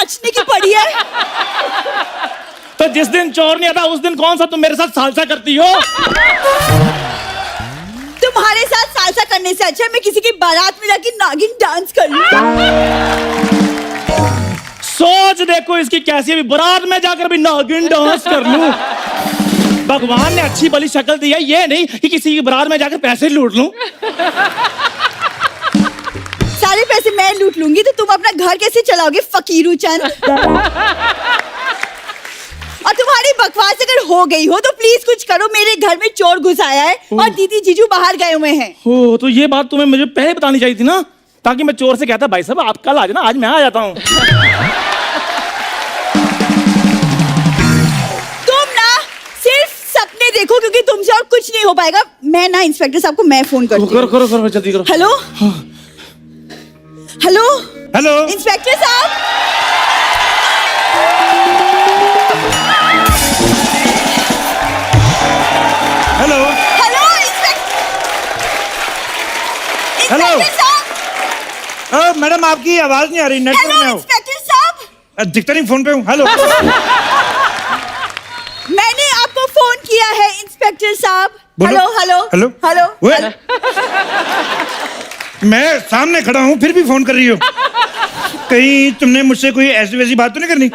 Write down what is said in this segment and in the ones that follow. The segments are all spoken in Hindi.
नाचने की पड़ी है। तो जिस दिन चोर नहीं आता उस दिन कौन सा तुम मेरे साथ सालसा करती हो? तुम्हारे साथ सालसा करने से अच्छा मैं किसी की बारात में जाके नागिन डांस कर लूं। सोच देखो इसकी कैसी है, बारात में जाकर भी नागिन डांस कर लूं। भगवान ने अच्छी भली शक्ल दी है, ये नहीं कि किसी की बारात में जाकर पैसे लूट लूं। सारे पैसे मैं लूट लूंगी तो तुम अपना घर कैसे चलाओगे फकीरू चंद? और तुम्हारी बकवास अगर हो गई हो तो प्लीज कुछ करो, मेरे घर में चोर घुस आया है और दीदी जीजू बाहर गए हुए हैं। हो तो ये बात तुम्हें मुझे पहले बतानी चाहिए थी ना, ताकि मैं चोर से कहता भाई साहब आप कल आ जाना, आज मैं आ जाता हूँ। तुम ना सिर्फ सपने देखो क्योंकि तुमसे और कुछ नहीं हो पाएगा। मैं ना इंस्पेक्टर साहब को मैं फोन करती हूँ। करो करो करो जल्दी करो। हेलो हेलो हेलो इंस्पेक्टर साहब, हेलो हेलो हेलो। इंस्पेक्टर साहब, मैडम आपकी आवाज नहीं आ रही, नेटवर्क हेलो में हो। इंस्पेक्टर साहब, दिखता नहीं, फोन पे हूँ। हेलो मैंने आपको फोन किया है इंस्पेक्टर साहब। बोलो। हेलो हेलो हेलो हेलो वे? हेलो। मैं सामने खड़ा हूँ फिर भी फोन कर रही हो। कहीं तुमने मुझसे कोई ऐसी वैसी बात तो नहीं करनी?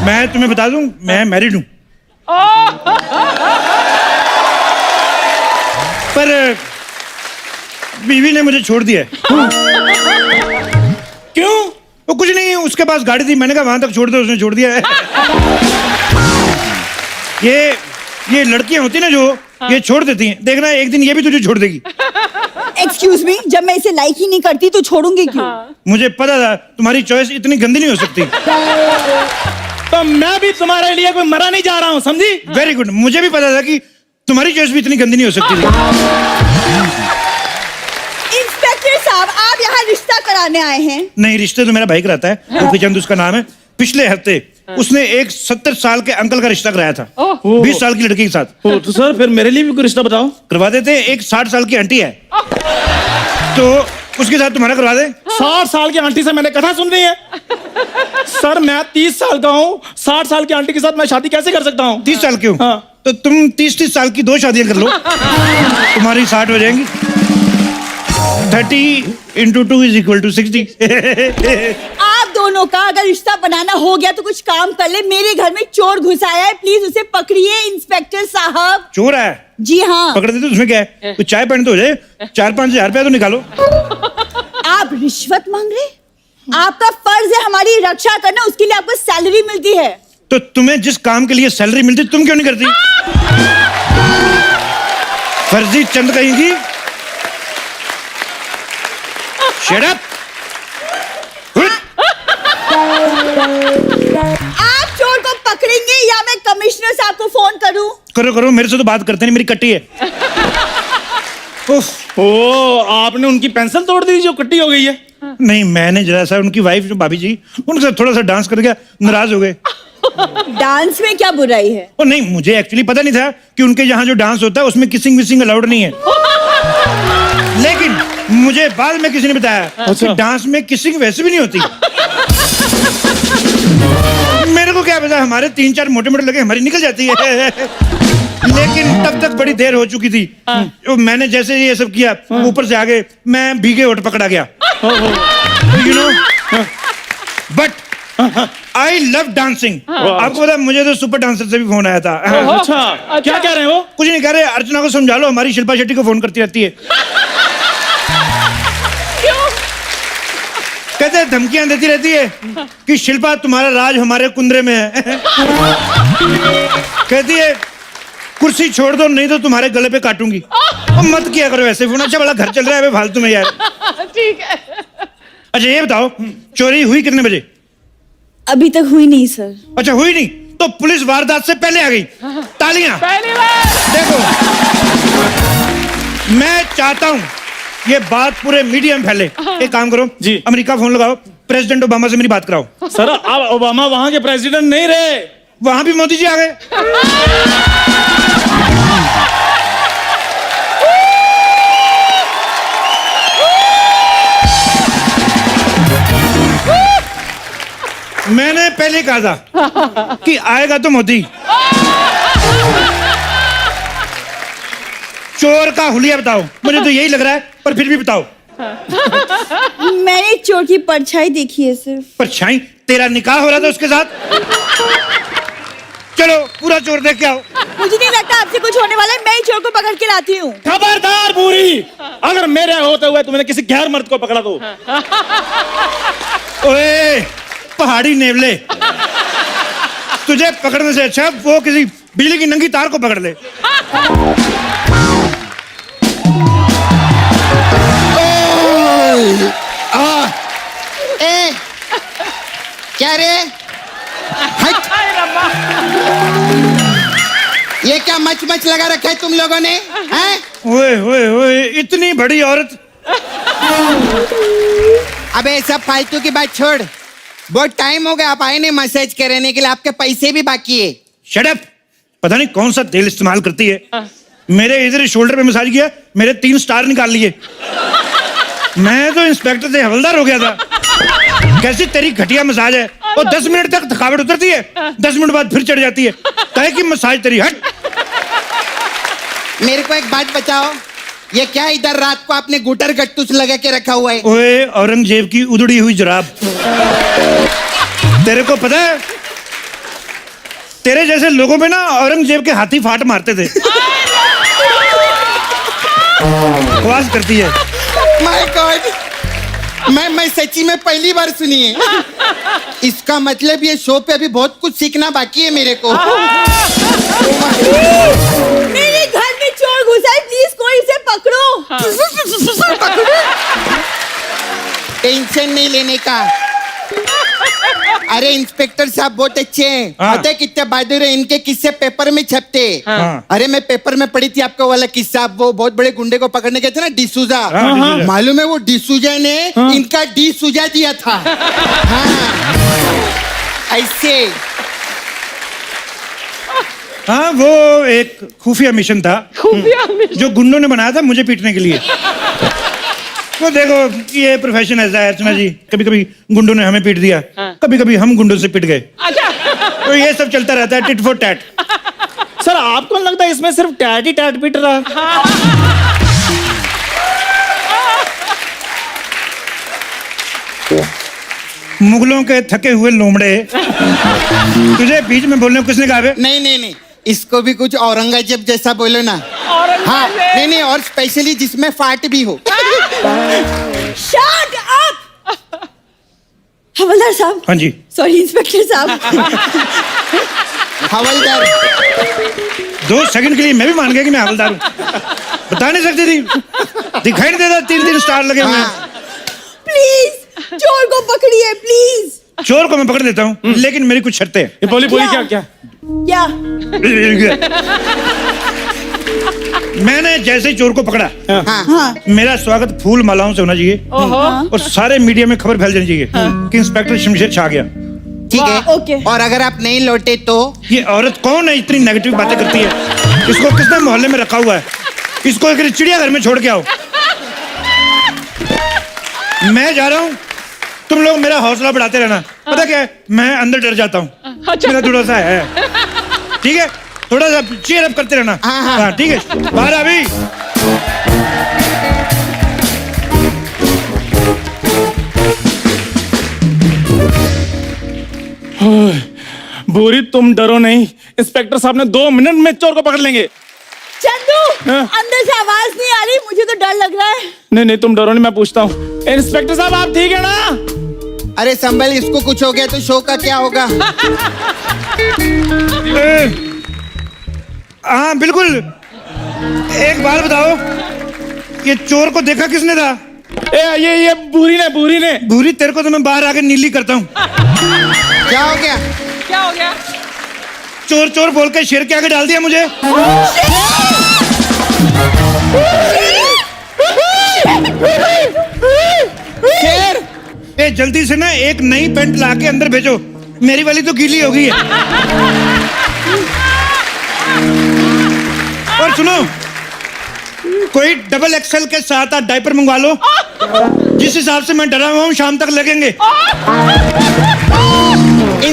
मैं तुम्हें बता दूं, मैं मैरिड हूँ। पर बीवी ने मुझे छोड़ दिया है। क्यों? वो कुछ नहीं, उसके पास गाड़ी थी, मैंने कहा वहां तक छोड़ दो, उसने छोड़ दिया है। ये लड़कियां होती ना जो ये छोड़ देती हैं, देखना एक दिन ये भी तुझे छोड़ देगी। एक्सक्यूज मी, जब मैं इसे लाइक ही नहीं करती तो छोड़ूंगी क्यों? मुझे पता था तुम्हारी चॉइस इतनी गंदी नहीं हो सकती। तो मैं भी तुम्हारे लिए कोई मरा नहीं जा रहा हूँ, समझी? वेरी गुड, मुझे भी पता था कि तुम्हारी चॉइस भी इतनी गंदी नहीं हो सकती थी। इंस्पेक्टर साहब, आप यहाँ रिश्ता कराने आए हैं? नहीं, रिश्ते तो मेरा भाई कराता है, गोपी चंद उसका नाम है। पिछले हफ्ते उसने एक 70 साल के अंकल का रिश्ता कराया था 20 साल की लड़की के साथ। तो सर फिर मेरे लिए भी कोई रिश्ता बताओ। करवा देते। एक 60 साल की आंटी है तो उसके साथ तुम्हारा करवा दे। 60 साल की आंटी से मैंने कथा सुन रही है? सर मैं 30 साल का हूँ, 60 साल की आंटी के साथ मैं शादी कैसे कर सकता हूँ? 30 साल के हो? हाँ। तो तुम 30 साल की 2 शादियां कर लो, तुम्हारी 60 हो जाएंगी। 30 × 2 = 60। आप दोनों का अगर रिश्ता बनाना हो गया तो कुछ काम कर ले। मेरे घर में चोर घुस आया है, प्लीज उसे पकड़िए इंस्पेक्टर साहब। चोर है? जी हाँ। पकड़ देते, उसमें क्या है? कुछ चाय पानी तो हो जाए, 4-5 हजार रुपया तो निकालो। आप रिश्वत मांग रहे? आपका फर्ज है हमारी रक्षा करना, उसके लिए आपको सैलरी मिलती है। तो तुम्हें जिस काम के लिए सैलरी मिलती तुम क्यों नहीं करती? फर्जी चंद कहेंगी। Shut up! आप चोर को पकड़ेंगे या मैं कमिश्नर साहब को फोन करूं? करो करो, मेरे से तो बात करते नहीं, मेरी कट्टी है। उफ। ओ आपने उनकी पेंसिल तोड़ दी जो कट्टी हो गई है? नहीं, मैंने जरा सा उनकी वाइफ जो भाभी जी, उनके साथ थोड़ा सा डांस कर गया, नाराज हो गए। डांस में क्या बुराई है? और नहीं, मुझे एक्चुअली पता नहीं था कि उनके यहाँ जो डांस होता है उसमें किसिंग विसिंग अलाउड नहीं है। लेकिन मुझे बाद में किसी ने बताया कि डांस में किसिंग वैसे भी नहीं होती। मेरे को क्या पता, हमारे 3-4 मोटे मोटे लगे, हमारी निकल जाती है। लेकिन तब तक बड़ी देर हो चुकी थी। तो मैंने जैसे ये सब किया, ऊपर से आगे मैं भीगे होठ पकड़ा गया। You know, but I love dancing. आपको पता, मुझे तो सुपर डांसर से भी फोन आया था। अच्छा, क्या कह रहे हैं वो? कुछ नहीं कह रहे, अर्चना को समझा लो, हमारी शिल्पा शेट्टी को फोन करती रहती है। कहते हैं धमकियां देती रहती है कि शिल्पा तुम्हारा राज हमारे कुंदरे में है। कहती है कुर्सी छोड़ दो नहीं तो तुम्हारे गले पे काटूंगी। मत किया करो ऐसे फोन, अच्छा बड़ा घर चल रहा है फालतू में यार। ठीक है। अच्छा ये बताओ, चोरी हुई कितने बजे? अभी तक हुई नहीं सर। अच्छा हुई नहीं तो पुलिस वारदात से पहले आ गई। तालियां। पहली बार। देखो, मैं चाहता हूं ये बात पूरे मीडिया में फैले। एक काम करो जी, अमेरिका फोन लगाओ, प्रेसिडेंट ओबामा से मेरी बात कराओ। सर अब ओबामा वहां के प्रेसिडेंट नहीं रहे, वहां भी मोदी जी आ गए। मैंने पहले कहा था कि आएगा तो मोदी। चोर का हुलिया बताओ, मुझे तो यही लग रहा है, पर फिर भी बताओ। मैंने चोर की परछाई देखी है सिर्फ। परछाई? तेरा निकाह हो रहा था उसके साथ? चलो पूरा चोर देख के आओ। मुझे नहीं लगता आपसे कुछ होने वाला है, मैं ही चोर को पकड़ के लाती हूँ। खबरदार बूढ़ी, अगर मेरे होते हुए तुमने किसी गैर मर्द को पकड़ा तो। ओए पहाड़ी नेवले, तुझे पकड़ने से अच्छा वो किसी बिजली की नंगी तार को पकड़ ले। ए, क्या रे? हट। ये क्या मच मच लगा रखा है तुम लोगों ने? हैं? ओए ओए ओए, इतनी बड़ी औरत। अबे सब फालतू की बात छोड़, बहुत टाइम हो गया आप आए नहीं मसाज कराने के लिए, आपके पैसे भी बाकी है। Shut up. पता नहीं कौन सा तेल इस्तेमाल करती है। मेरे इधर शोल्डर पे मसाज किया, मेरे 3 स्टार निकाल लिए। मैं तो इंस्पेक्टर से हवलदार हो गया था। कैसी तेरी घटिया मसाज है, और 10 मिनट तक थकावट उतरती है, 10 मिनट बाद फिर चढ़ जाती है। काहे की मसाज तेरी? हट। मेरे को एक बात बताओ, ये क्या इधर रात को आपने गुटर गट्टूस लगा के रखा हुआ है? ओए औरंगजेब की उधड़ी हुई जुराब। तेरे को पता है, तेरे जैसे लोगों में ना औरंगजेब के हाथी फाट मारते थे। आवाज करती है। माय गॉड, मैं सच्ची में पहली बार सुनी है। इसका मतलब ये शो पे अभी बहुत कुछ सीखना बाकी है मेरे को। मेरे घर में चोर घुसा है, प्लीज कोई इसे पकड़ो। टेंशन नहीं लेने का। अरे इंस्पेक्टर साहब बहुत अच्छे हैं। हाँ। पता है कितने बहादुर है, इनके किस्से पेपर में छपते हैं। हाँ। अरे मैं पेपर में पढ़ी थी आपका वाला किस्सा, वो बहुत बड़े गुंडे को पकड़ने गए थे ना, डिसूजा। हाँ, डिसूजा। मालूम है वो डिसूजा ने इनका डी सूजा दिया था। हाँ ऐसे। हाँ वो एक खुफिया मिशन था जो गुंडों ने बनाया था मुझे पीटने के लिए। वो देखो ये प्रोफेशन ऐसा है अर्चना जी, कभी कभी गुंडों ने हमें पीट दिया, कभी कभी हम गुंडों से पिट गए। तो ये सब चलता रहता है, टिट फॉर टैट। सर आपको नहीं लगता इसमें सिर्फ टैट ही टैट पीट रहा है? मुगलों के थके हुए लोमड़े, तुझे बीच में बोलने को किसने कहा बे? नहीं, इसको भी कुछ औरंगजेब जैसा बोलो ना। हाँ नहीं, और स्पेशली जिसमें फाट भी हो। Shut up. हवलदार साहब। हाँ जी। सॉरी इंस्पेक्टर साहब। हवलदार। 2 सेकंड के लिए मैं भी मान गया कि मैं हवलदार हूँ। बता नहीं सकती थी, दिखाई नहीं देता 3 स्टार लगे हुए हैं। प्लीज चोर को पकड़िए प्लीज। चोर को मैं पकड़ देता हूँ, लेकिन मेरी कुछ शर्तें हैं। ये बोली क्या? क्या? क्या? मैंने जैसे ही चोर को पकड़ा, हाँ। मेरा स्वागत फूल मालाओं से होना चाहिए, और सारे मीडिया में खबर फैल जानी चाहिए कि इंस्पेक्टर शमशेर छा गया। ठीक है वाह, ओके। और अगर आप नहीं लौटे तो? ये औरत कौन है इतनी नेगेटिव बातें करती है? इसको किसने मोहल्ले में रखा हुआ है? इसको एक चिड़ियाघर में छोड़ के आओ। मैं जा रहा हूँ, तुम लोग मेरा हौसला बढ़ाते रहना। पता क्या है, मैं अंदर डर जाता हूँ, मेरा थोड़ा सा है। ठीक है, थोड़ा सा चीयर अप करते रहना। हाँ ठीक है, बाहर अभी। बूढ़ी तुम डरो नहीं, इंस्पेक्टर साहब ने 2 मिनट में चोर को पकड़ लेंगे। चंदू हाँ? अंदर से आवाज नहीं आ रही, मुझे तो डर लग रहा है। नहीं तुम डरो नहीं, मैं पूछता हूँ। इंस्पेक्टर साहब आप ठीक है ना? अरे संभल, इसको कुछ हो गया तो शो का क्या होगा? हाँ बिल्कुल। एक बात बताओ, ये चोर को देखा किसने था? ये बूढ़ी ने। भूरी, तेरे को तो मैं बाहर आके नीली करता हूँ। क्या हो गया? चोर चोर बोल के शेर के आगे डाल दिया मुझे। शेर? ए जल्दी से ना एक नई पैंट ला के अंदर भेजो, मेरी वाली तो गीली हो गई है। और सुनो, कोई डबल एक्सेल के साथ डायपर मंगवा लो, जिस हिसाब से मैं डरा हुआ हूँ शाम तक लगेंगे।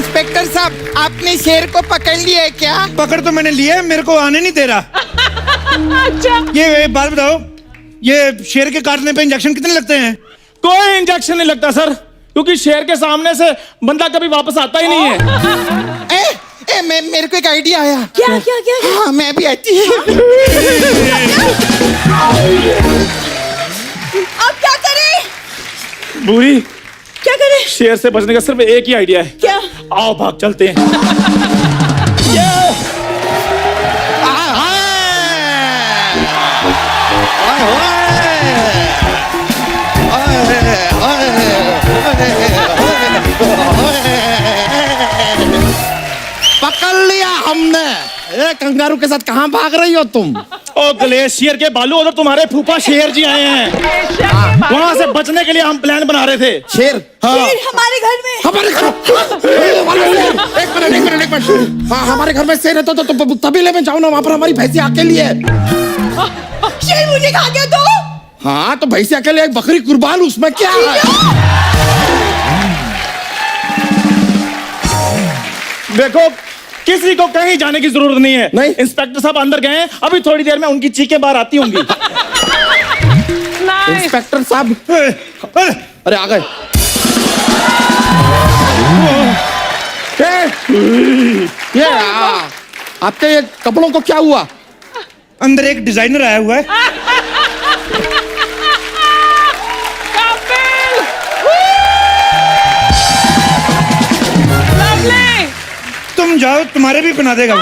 इंस्पेक्टर साहब, आपने शेर को पकड़ लिया है क्या? पकड़ तो मैंने लिया है, मेरे को आने नहीं दे रहा। ये बात बताओ, ये शेर के काटने पे इंजेक्शन कितने लगते हैं? कोई इंजेक्शन नहीं लगता सर, क्योंकि शेर के सामने से बंदा कभी वापस आता ही नहीं है। मेरे को एक आइडिया आया। क्या क्या क्या, क्या? हाँ, मैं भी आती है। अब क्या करें? बूढ़ी, क्या करें? शेर से बचने का सिर्फ एक ही आइडिया है। क्या? आओ भाग चलते हैं। पकड़ लिया हमने। ए कंगारू के साथ कहाँ भाग रही हो तुम? ओ ग्लेशियर के बालू, उधर तुम्हारे फूफा शेर जी आए हैं। वहाँ से बचने के लिए हम प्लान बना रहे थे। शेर? हाँ। शेर हमारे घर में? हमारे घर? एक मिनट। हाँ, हमारे घर में शेर है तो तबेले में जाओ ना, वहाँ पर हमारी भैंसी अकेली है। शेर मुझे खा गया तो? हाँ, तो भैंसी अकेले, एक बकरी कुर्बान, उसमें क्या है? देखो, किसी को कहीं जाने की जरूरत नहीं है। नहीं। इंस्पेक्टर साहब अंदर गए हैं, अभी थोड़ी देर में उनकी चीखें बाहर आती होंगी। इंस्पेक्टर साहब, अरे आ गए। ये आपके ये कपड़ों को क्या हुआ? अंदर एक डिजाइनर आया हुआ है। तुम जाओ, तुम्हारे भी बना देगा वो।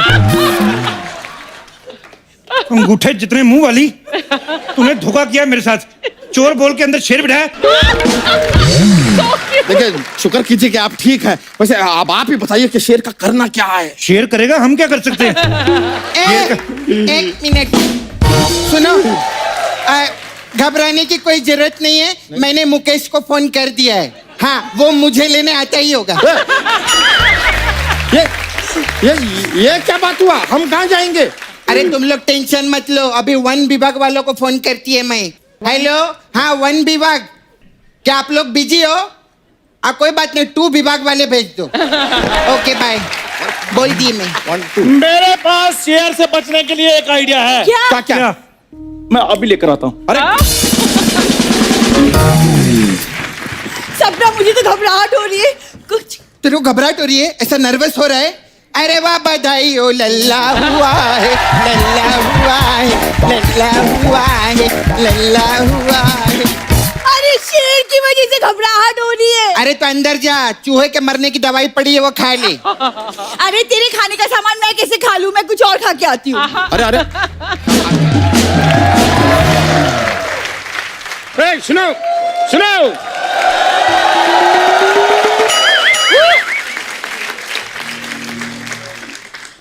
अंगूठे जितने मुंह वाली, तूने धोखा किया मेरे साथ। चोर बोल के अंदर शेर बिठाया। देखिए, शुक्र कीजिए कि आप ठीक हैं। वैसे अब आप ही बताइए कि शेर का करना क्या है? शेर करेगा, हम क्या कर सकते हैं? एक मिनट सुनो, घबराने की कोई जरूरत नहीं है। मैंने मुकेश को फोन कर दिया है। हाँ, वो मुझे लेने आता ही होगा। ये क्या बात हुआ? हम कहाँ जाएंगे? अरे तुम लोग टेंशन मत लो, अभी वन विभाग वालों को फोन करती है मैं। हेलो, हाँ वन विभाग, क्या आप लोग बिजी हो? कोई बात नहीं, 2 विभाग वाले भेज दो। ओके बाय, बोल दिए मैं। 1 2। मेरे पास शेर से बचने के लिए एक आइडिया है। क्या? क्या? मैं अभी लेकर आता हूँ। अरे सपना, मुझे तो घबराहट हो रही है कुछ। तेरे को घबराहट हो रही है? ऐसा नर्वस हो रहा है? अरे वाह, बधाई हो, लल्ला हुआ है, लल्ला हुआ है, लल्ला हुआ है, लल्ला हुआ है। अरे शेर की वजह से घबराहट हो रही है। अरे तो अंदर जा, चूहे के मरने की दवाई पड़ी है, वो खा ले। अरे तेरे खाने का सामान मैं कैसे खा लूं? मैं कुछ और खा के आती हूँ। अरे सुनो सुनो,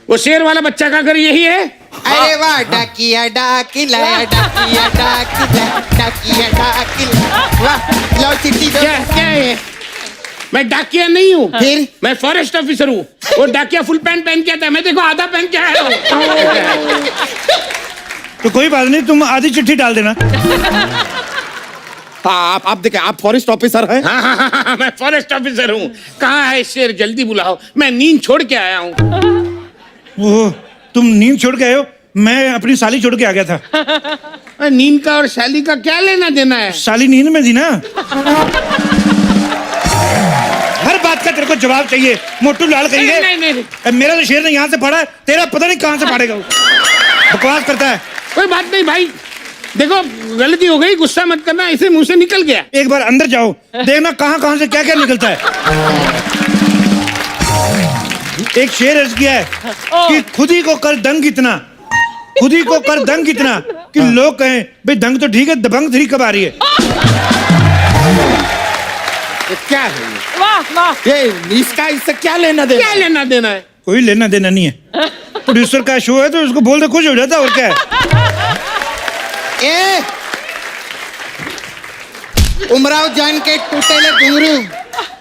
वो शेर वाला बच्चा का घर यही है? अरे वाह, डाकिया डाकिला, डाकिया डाकिला, डाकिया डाकिला। वाह, लो चिट्ठी दो। क्या है? मैं डाकिया नहीं हूँ, फिर? मैं फॉरेस्ट ऑफिसर हूँ। वो डाकिया फुल पैंट पहन के आता है, मैं देखो आधा पहन के आया हूँ। तो कोई बात नहीं, तुम आधी चिट्ठी डाल देना। हाँ, आप देखिए, आप फॉरेस्ट ऑफिसर हैं? हाँ, मैं फॉरेस्ट ऑफिसर हूँ। कहाँ है शेर? जल्दी बुलाओ, मैं नींद छोड़ के आया हूँ। ओह, तुम नींद छोड़ के आए हो? मैं अपनी साली छोड़ के आ गया था। नींद का और शाली का क्या लेना देना है? साली नींद में थी ना। हर बात का तेरे को जवाब चाहिए, मोटू लाल कहिए। नहीं। मेरा तो शेर ने यहाँ से पढ़ा है, तेरा पता नहीं कहाँ से पढ़ेगा वो। बकवास करता है। कोई बात नहीं भाई, देखो गलती हो गई, गुस्सा मत करना, ऐसे मुंह से निकल गया। एक बार अंदर जाओ, देखना कहाँ से क्या क्या निकलता है। एक शेर अर्ज किया है कि खुद ही को कर दंग इतना, खुद ही को कर दंग इतना कि लोग कहें भाई दंग तो ठीक है, दबंग 3 कब आ रही है। ये क्या है? ये इसका इससे क्या लेना देना? क्या लेना देना है? कोई लेना देना नहीं है। प्रोड्यूसर का शो है तो उसको बोल दे, खुश हो जाता है, और क्या है। उमराव जान के टूटेले घुंगरू,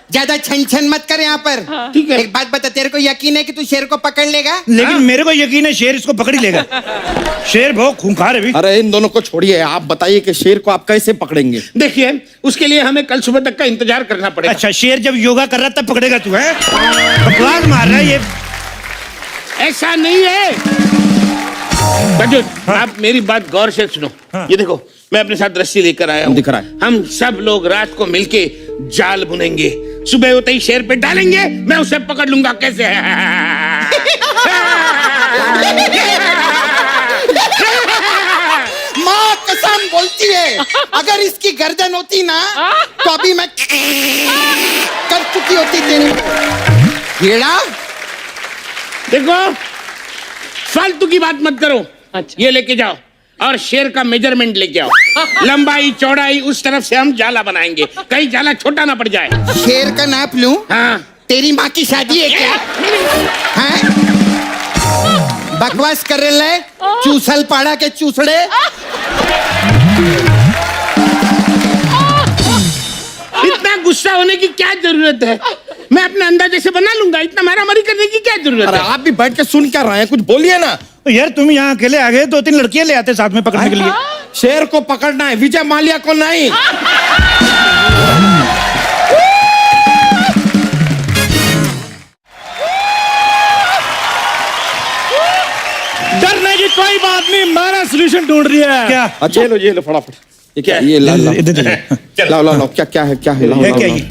ज्यादा छन छन मत कर यहाँ पर। ठीक है। एक बात बता, तेरे को यकीन है कि तू शेर को पकड़ लेगा? लेकिन मेरे को यकीन है शेर इसको पकड़ ही लेगा। शेर बहुत खूंखार है भी। अरे इन दोनों को छोड़िए, आप बताइए कि शेर को आप कैसे पकड़ेंगे? देखिए, उसके लिए हमें कल सुबह तक का इंतजार करना पड़ेगा। अच्छा, शेर जब योगा कर रहा तब पकड़ेगा तू? है बकवास मार रहा है ये। ऐसा नहीं है कंजूस, आप मेरी बात गौर से सुनो। ये देखो, मैं अपने साथ रस्सी लेकर आया हूँ। दिख रहा है। हम सब लोग रात को मिलके जाल बुनेंगे, सुबह होते ही शेर पे डालेंगे, मैं उसे पकड़ लूंगा। कैसे है? माँ कसम बोलती है, अगर इसकी गर्दन होती ना तो अभी मैं कर चुकी होती तेरे को। हीरा, देखो, फालतू की बात मत करो। ये लेके जाओ और शेर का मेजरमेंट लेके आओ। लंबाई चौड़ाई उस तरफ से हम जाला बनाएंगे, कहीं जाला छोटा ना पड़ जाए। शेर का नाप लूं? हाँ। तेरी माँ की शादी है क्या? हैं? बकवास कर रहे हैं? चूसल पाड़ा के चूसड़े। इतना गुस्सा होने की क्या जरूरत है? मैं अपने अंदाजे से बना लूंगा, इतना मारामारी करने की क्या जरूरत अरे है? आप भी बैठ के सुन क्या रहे हैं? कुछ बोलिए ना। तो यार तुम यहाँ अकेले आ गए, 2-3 लड़कियां ले आते साथ में पकड़ने के लिए। शेर को पकड़ना है, विजय माल्या को नहीं। डरने की कोई बात नहीं, मैंने सोल्यूशन ढूंढ लिया है। क्या? अच्छा ये लो फटाफट। ये क्या? ये इधर देखो। लाओ लाओ लाओ, क्या क्या है? क्या है? लाओ है लाओ क्या लाओ। ये?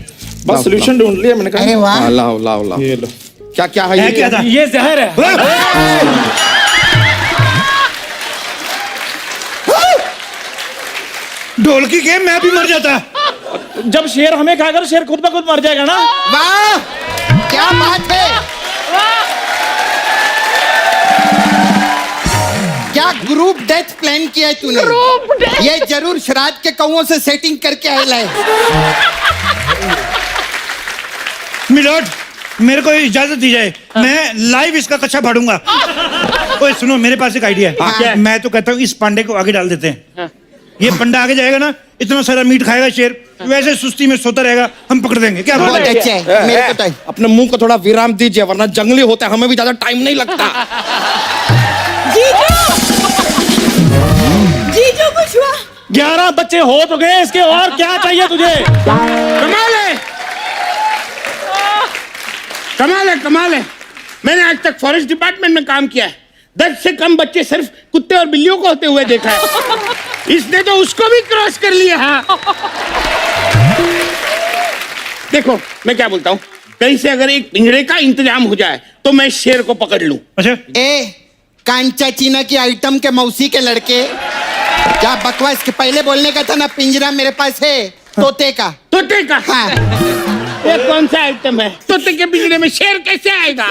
बस सोल्यूशन ढूंढ लिया मैंने कहा। अरे वाह। हाँ, लाओ लाओ लाओ। ये लो। क्या क्या है? है क्या था? ये जहर है। ढोलकी के मैं भी मर जाता। जब शेर हमें खाएगा तो शेर खुद ब खुद मर जाएगा ना। वाह, क्या बात है। क्या ग्रुप डेथ प्लान किया है तूने? ये जरूर श्राद्ध के कौओं से सेटिंग करके आया है। मिलोट, मेरे को इजाजत दी जाए, मैं लाइव इसका कच्चा फाड़ूंगा। ओए सुनो, मेरे पास एक आइडिया है। मैं तो कहता हूँ इस पांडे को आगे डाल देते हैं। ये पंडा आगे जाएगा ना, इतना सारा मीट खाएगा शेर, वैसे सुस्ती में सोता रहेगा, हम पकड़ देंगे। क्या बहुत बोलते हैं? अच्छा है, मेरे को तो अपने मुंह को थोड़ा विराम दीजिए, वरना जंगली होते हैं, हमें भी ज्यादा टाइम नहीं लगता। जीजू कुछ हुआ? 11 बच्चे हो तो गए इसके, और क्या चाहिए तुझे? कमाल है, कमाल है, कमाल है। मैंने आज तक फॉरेस्ट डिपार्टमेंट में काम किया है, 10 से कम बच्चे सिर्फ कुत्ते और बिल्लियों को होते हुए देखा है। इसने तो उसको भी क्रॉस कर लिया। हाँ। देखो, मैं क्या बोलता हूँ, कहीं से अगर एक पिंजरे का इंतजाम हो जाए तो मैं शेर को पकड़ लूं। अच्छा, ए कांचा चीना की आइटम के मौसी के लड़के, क्या बकवास के पहले बोलने का था ना, पिंजरा मेरे पास है तोते का। तोते का? हाँ। ये कौन सा आइटम है? तोते के पिंजरे में शेर कैसे आएगा?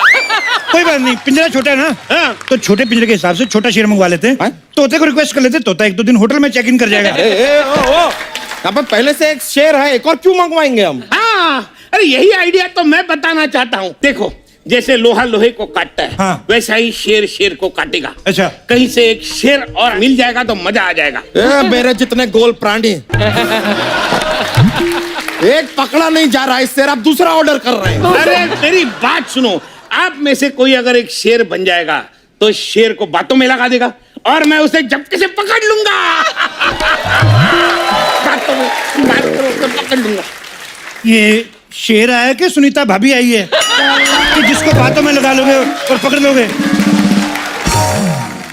कोई बात नहीं, पिंजरा छोटा है ना, हाँ। तो छोटे पिंजरे के हिसाब से छोटा शेर मंगवा लेते हैं। तोते को रिक्वेस्ट कर लेते हैं, तोता 1-2 दिन होटल में चेक इन कर जाएगा। यहाँ पर पहले से एक शेर है, एक और क्यों मंगवाएंगे हम? हाँ, अरे यही आइडिया तो मैं बताना चाहता हूँ। देखो, जैसे लोहा लोहे को काटता है, हाँ। वैसा ही शेर शेर को काटेगा। अच्छा। कहीं से एक शेर और मिल जाएगा तो मजा आ जाएगा। मेरे जितने गोल प्राणी एक पकड़ा नहीं जा रहा है शेर, आप दूसरा ऑर्डर कर रहे हैं। अरे मेरी बात सुनो, आप में से कोई अगर एक शेर बन जाएगा तो शेर को बातों में लगा देगा और मैं उसे झपके से पकड़ लूंगा। बातों में बात करो तो पकड़ लूंगा। ये शेर आया कि सुनीता भाभी आई है कि जिसको बातों में लगा लोगे और पकड़ लोगे?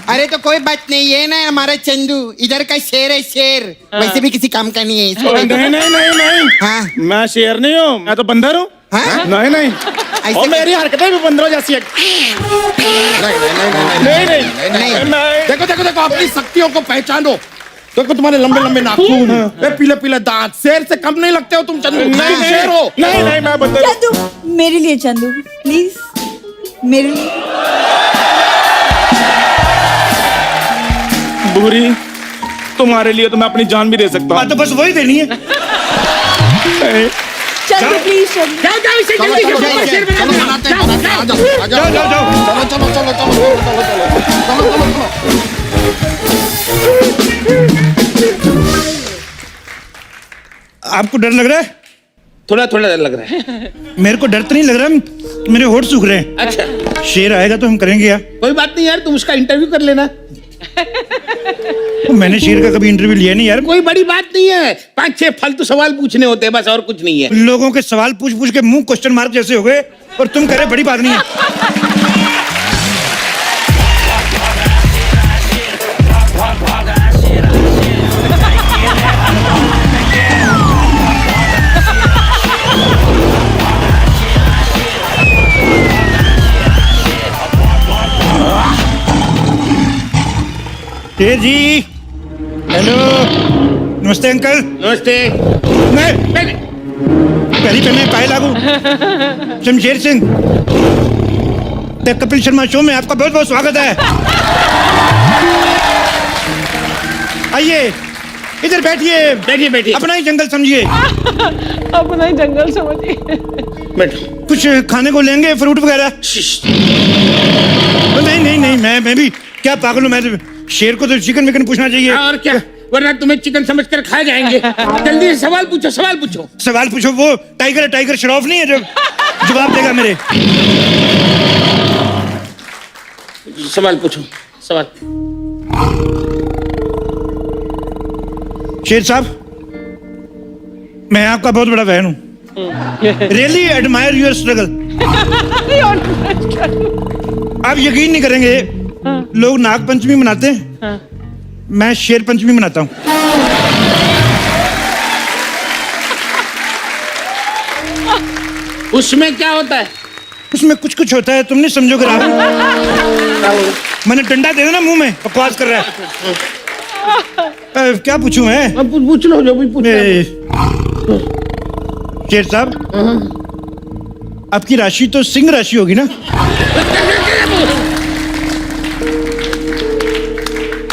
अरे तो कोई बात नहीं, ये ना हमारा चंदू इधर का शेर है, शेर वैसे भी किसी काम का नहीं है इसको। नहीं नहीं नहीं नहीं, हाँ। मैं शेर नहीं हूँ, मैं तो बंदर हूँ। हाँ? नहीं नहीं, ऐसे और मेरी हरकतें भी बंदरों जैसी है। नहीं नहीं नहीं। देखो देखो देखो, अपनी शक्तियों को पहचानो। देखो तुम्हारे लंबे लंबे नाखून, पीले पीले दांत, शेर से कम नहीं लगते हो तुम चंदू। नहीं शेर हो। नहीं नहीं, मैं बंदर हूँ। चंदू, मेरे लिए चंदू प्लीज, मेरे लिए। बुरी, तुम्हारे लिए तो मैं अपनी जान भी दे सकता हाँ, तो बस वही देनी है। हूँ। चंदू प्लीज, चंदू। जाओ जाओ, इसे चलो जल्दी से चलो पकड़, शेर चलो, बना बनाते दो। हैं, बनाते हैं, आ जाओ, आ जाओ, जाओ, जाओ, जाओ। चलो चलो चलो चलो चलो चलो चलो। आपको डर लग रहा है? थोड़ा थोड़ा डर लग रहा है। मेरे को डर तो नहीं लग रहा, मेरे होठ सूख रहे हैं। अच्छा, शेर आएगा तो हम करेंगे यार। कोई बात नहीं यार, तुम उसका इंटरव्यू कर लेना। मैंने शेर का कभी इंटरव्यू लिया नहीं यार। कोई बड़ी बात नहीं है, 5-6 फालतू सवाल पूछने होते हैं बस, और कुछ नहीं है। लोगों के सवाल पूछ पूछ के मुंह क्वेश्चन मार्क जैसे हो गए, और तुम कह रहे बड़ी बात नहीं है। शेर जी, हेलो, नमस्ते अंकल। नमस्ते। मैं पहली पहले पाए लागू शमशेर सिंह, द कपिल शर्मा शो में आपका बहुत बहुत स्वागत है। आइए इधर बैठिए। बैठिए बैठिए। अपना ही जंगल समझिए। अपना ही जंगल समझिए। बैठो। कुछ खाने को लेंगे, फ्रूट वगैरह? नहीं नहीं नहीं, मैं भी क्या पागल हूँ, मैं शेर को तो चिकन विकन पूछना चाहिए। और क्या, वरना तुम्हें चिकन समझकर खा जाएंगे। जल्दी से सवाल पूछो, सवाल पूछो। सवाल पूछो। वो टाइगर है, टाइगर श्रॉफ नहीं है जो जवाब देगा मेरे। सवाल पूछो, सवाल। शेर साहब, मैं आपका बहुत बड़ा फैन हूँ। Really admire your struggle. आप यकीन नहीं करेंगे, लोग नाग पंचमी मनाते हैं, मैं शेर पंचमी मनाता हूँ। उसमें क्या होता है? उसमें कुछ कुछ होता है, तुम नहीं समझोगे राहुल। मैंने डंडा दे देना मुंह में, बकवास कर रहा है। क्या पूछूं मैं? पूछ लो जो भी पूछना है। शेर साहब, आपकी राशि तो सिंह राशि होगी ना?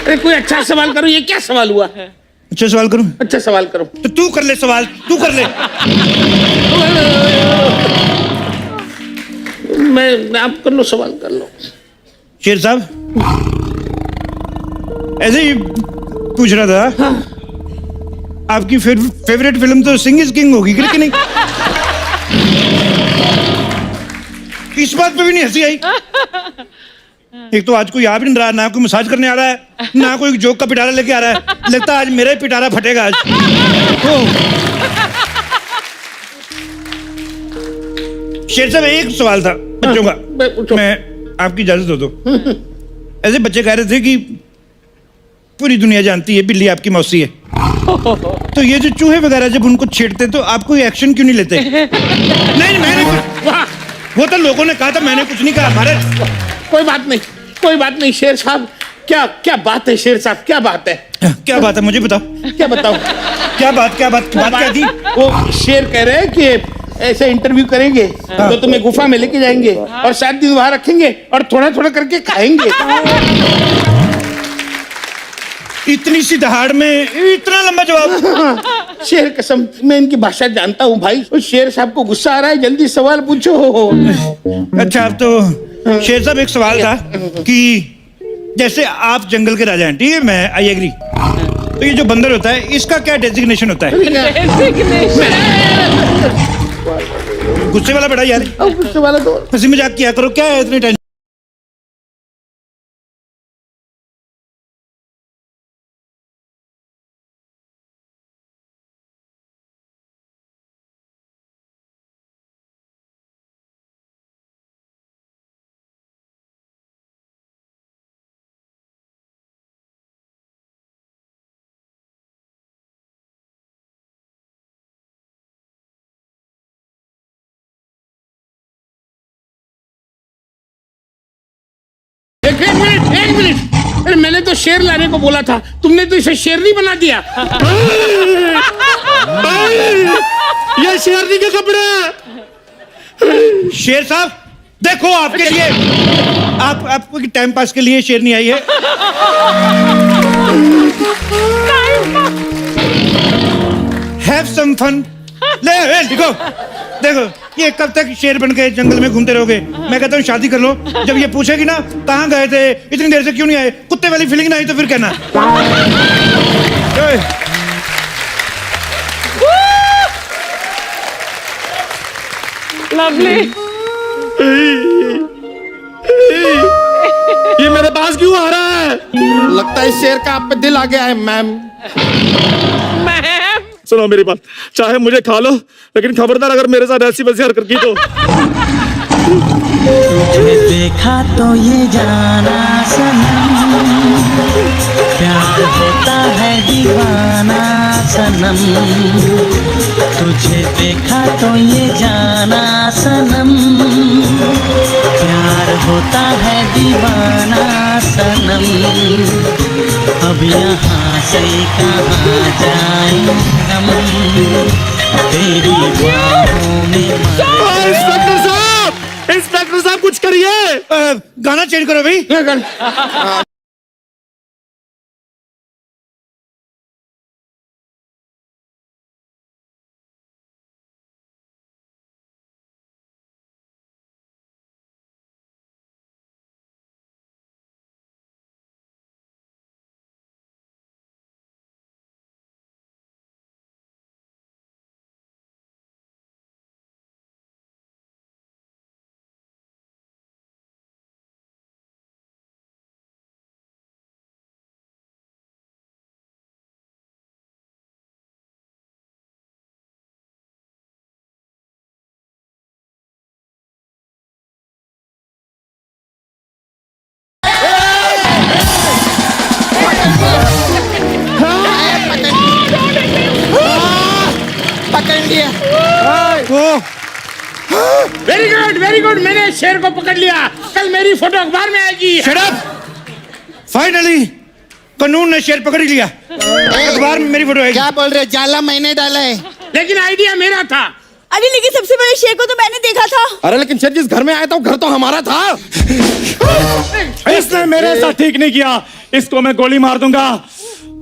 अरे कोई अच्छा सवाल करो, ये क्या सवाल हुआ? अच्छा सवाल करूं? अच्छा सवाल करो। तो तू कर ले सवाल, तू कर ले। मैं आप कर लो, सवाल कर लो। शेर साहब, ऐसे ही पूछ रहा था। आपकी फेवरेट फिल्म तो सिंह इज किंग होगी कि नहीं? इस बात पे भी नहीं हंसी आई। एक तो आज कोई आ भी नहीं रहा, ना कोई मसाज करने आ रहा है, ना कोई जोक का पिटारा लेके आ रहा है। लगता है आज मेरा ही पिटारा फटेगा आज। शेर साहब, एक सवाल था बच्चों का, मैं आपकी इजाजत हो तो। ऐसे बच्चे कह रहे थे कि पूरी दुनिया जानती है बिल्ली आपकी मौसी है, तो ये जो चूहे वगैरह जब उनको छेड़ते तो आप कोई एक्शन क्यों नहीं लेते? नहीं, मैंने वो तो लोगों ने कहा था, मैंने कुछ नहीं कहा। हमारे कोई बात नहीं, कोई बात नहीं। शेर साहब, क्या क्या बात है? शेर साहब, क्या बात है? क्या बात है, मुझे बताओ। क्या बताओ? क्या बात क्या थी? वो शेर कह रहे हैं कि ऐसे इंटरव्यू करेंगे तो तुम्हें गुफा में लेके जाएंगे और 7 दिन वहां रखेंगे और थोड़ा थोड़ा करके खाएंगे। इतनी सी दहाड़ में इतना लंबा जवाब? शेर कसम, मैं इनकी भाषा जानता हूँ भाई। उस शेर साहब को गुस्सा आ रहा है, जल्दी सवाल पूछो। अच्छा, अब तो शेर साहब एक सवाल था कि जैसे आप जंगल के राजा हैं, ठीक है, मैं आई एग्री, तो ये जो बंदर होता है इसका क्या डेजिग्नेशन होता है? गुस्से वाला बेटा यार, गुस्से वाला तो हंसी मजाक किया करो, क्या है इतनी टेंशन? एक मिनट। अरे मैंने तो शेर लाने को बोला था, तुमने तो इसे शेरनी बना दिया। ये शेरनी के कपड़े। शेर साहब देखो, आपके लिए आपको टाइम पास के लिए शेरनी आई है। Have some fun. ले देखो देखो, ये कब तक शेर बन के जंगल में घूमते रहोगे? मैं कहता हूँ शादी कर लो। जब ये पूछेगी ना कहाँ गए थे, इतनी देर से क्यों नहीं आए, कुत्ते वाली फीलिंग ना आई तो फिर कहना। लवली ये मेरे पास क्यों आ रहा है? लगता है शेर का आप पे दिल आ गया है मैम। मैम सुनो मेरी बात, चाहे मुझे खा लो, लेकिन खबरदार अगर मेरे साथ ऐसी वैसी हरकत की तो। तुझे देखा तो ये जाना सनम, प्यार होता है दीवाना सनम। तुझे देखा तो ये जाना सनम, प्यार होता है दीवाना सनम। अब यहाँ से कहाँ जाएं हम, तेरी बाहों में इंस्पेक्टर साहब कुछ करिए। गाना चेंज करो भाई। पकड़ लिया। वेरी गुड, मैंने शेर को पकड़ लिया। कल मेरी फोटो अखबार में आएगी। Shut up! फाइनली कानून ने शेर पकड़ ही लिया। अखबार में मेरी फोटो आएगी। क्या बोल रहे, जाला मैंने डाला है। लेकिन आइडिया मेरा था। अरे लेकिन सबसे बड़े शेर को तो मैंने देखा था। अरे लेकिन शेर जिस घर में आया था वो घर तो हमारा था। इसने मेरे साथ ठीक नहीं किया, इसको मैं गोली मार दूंगा।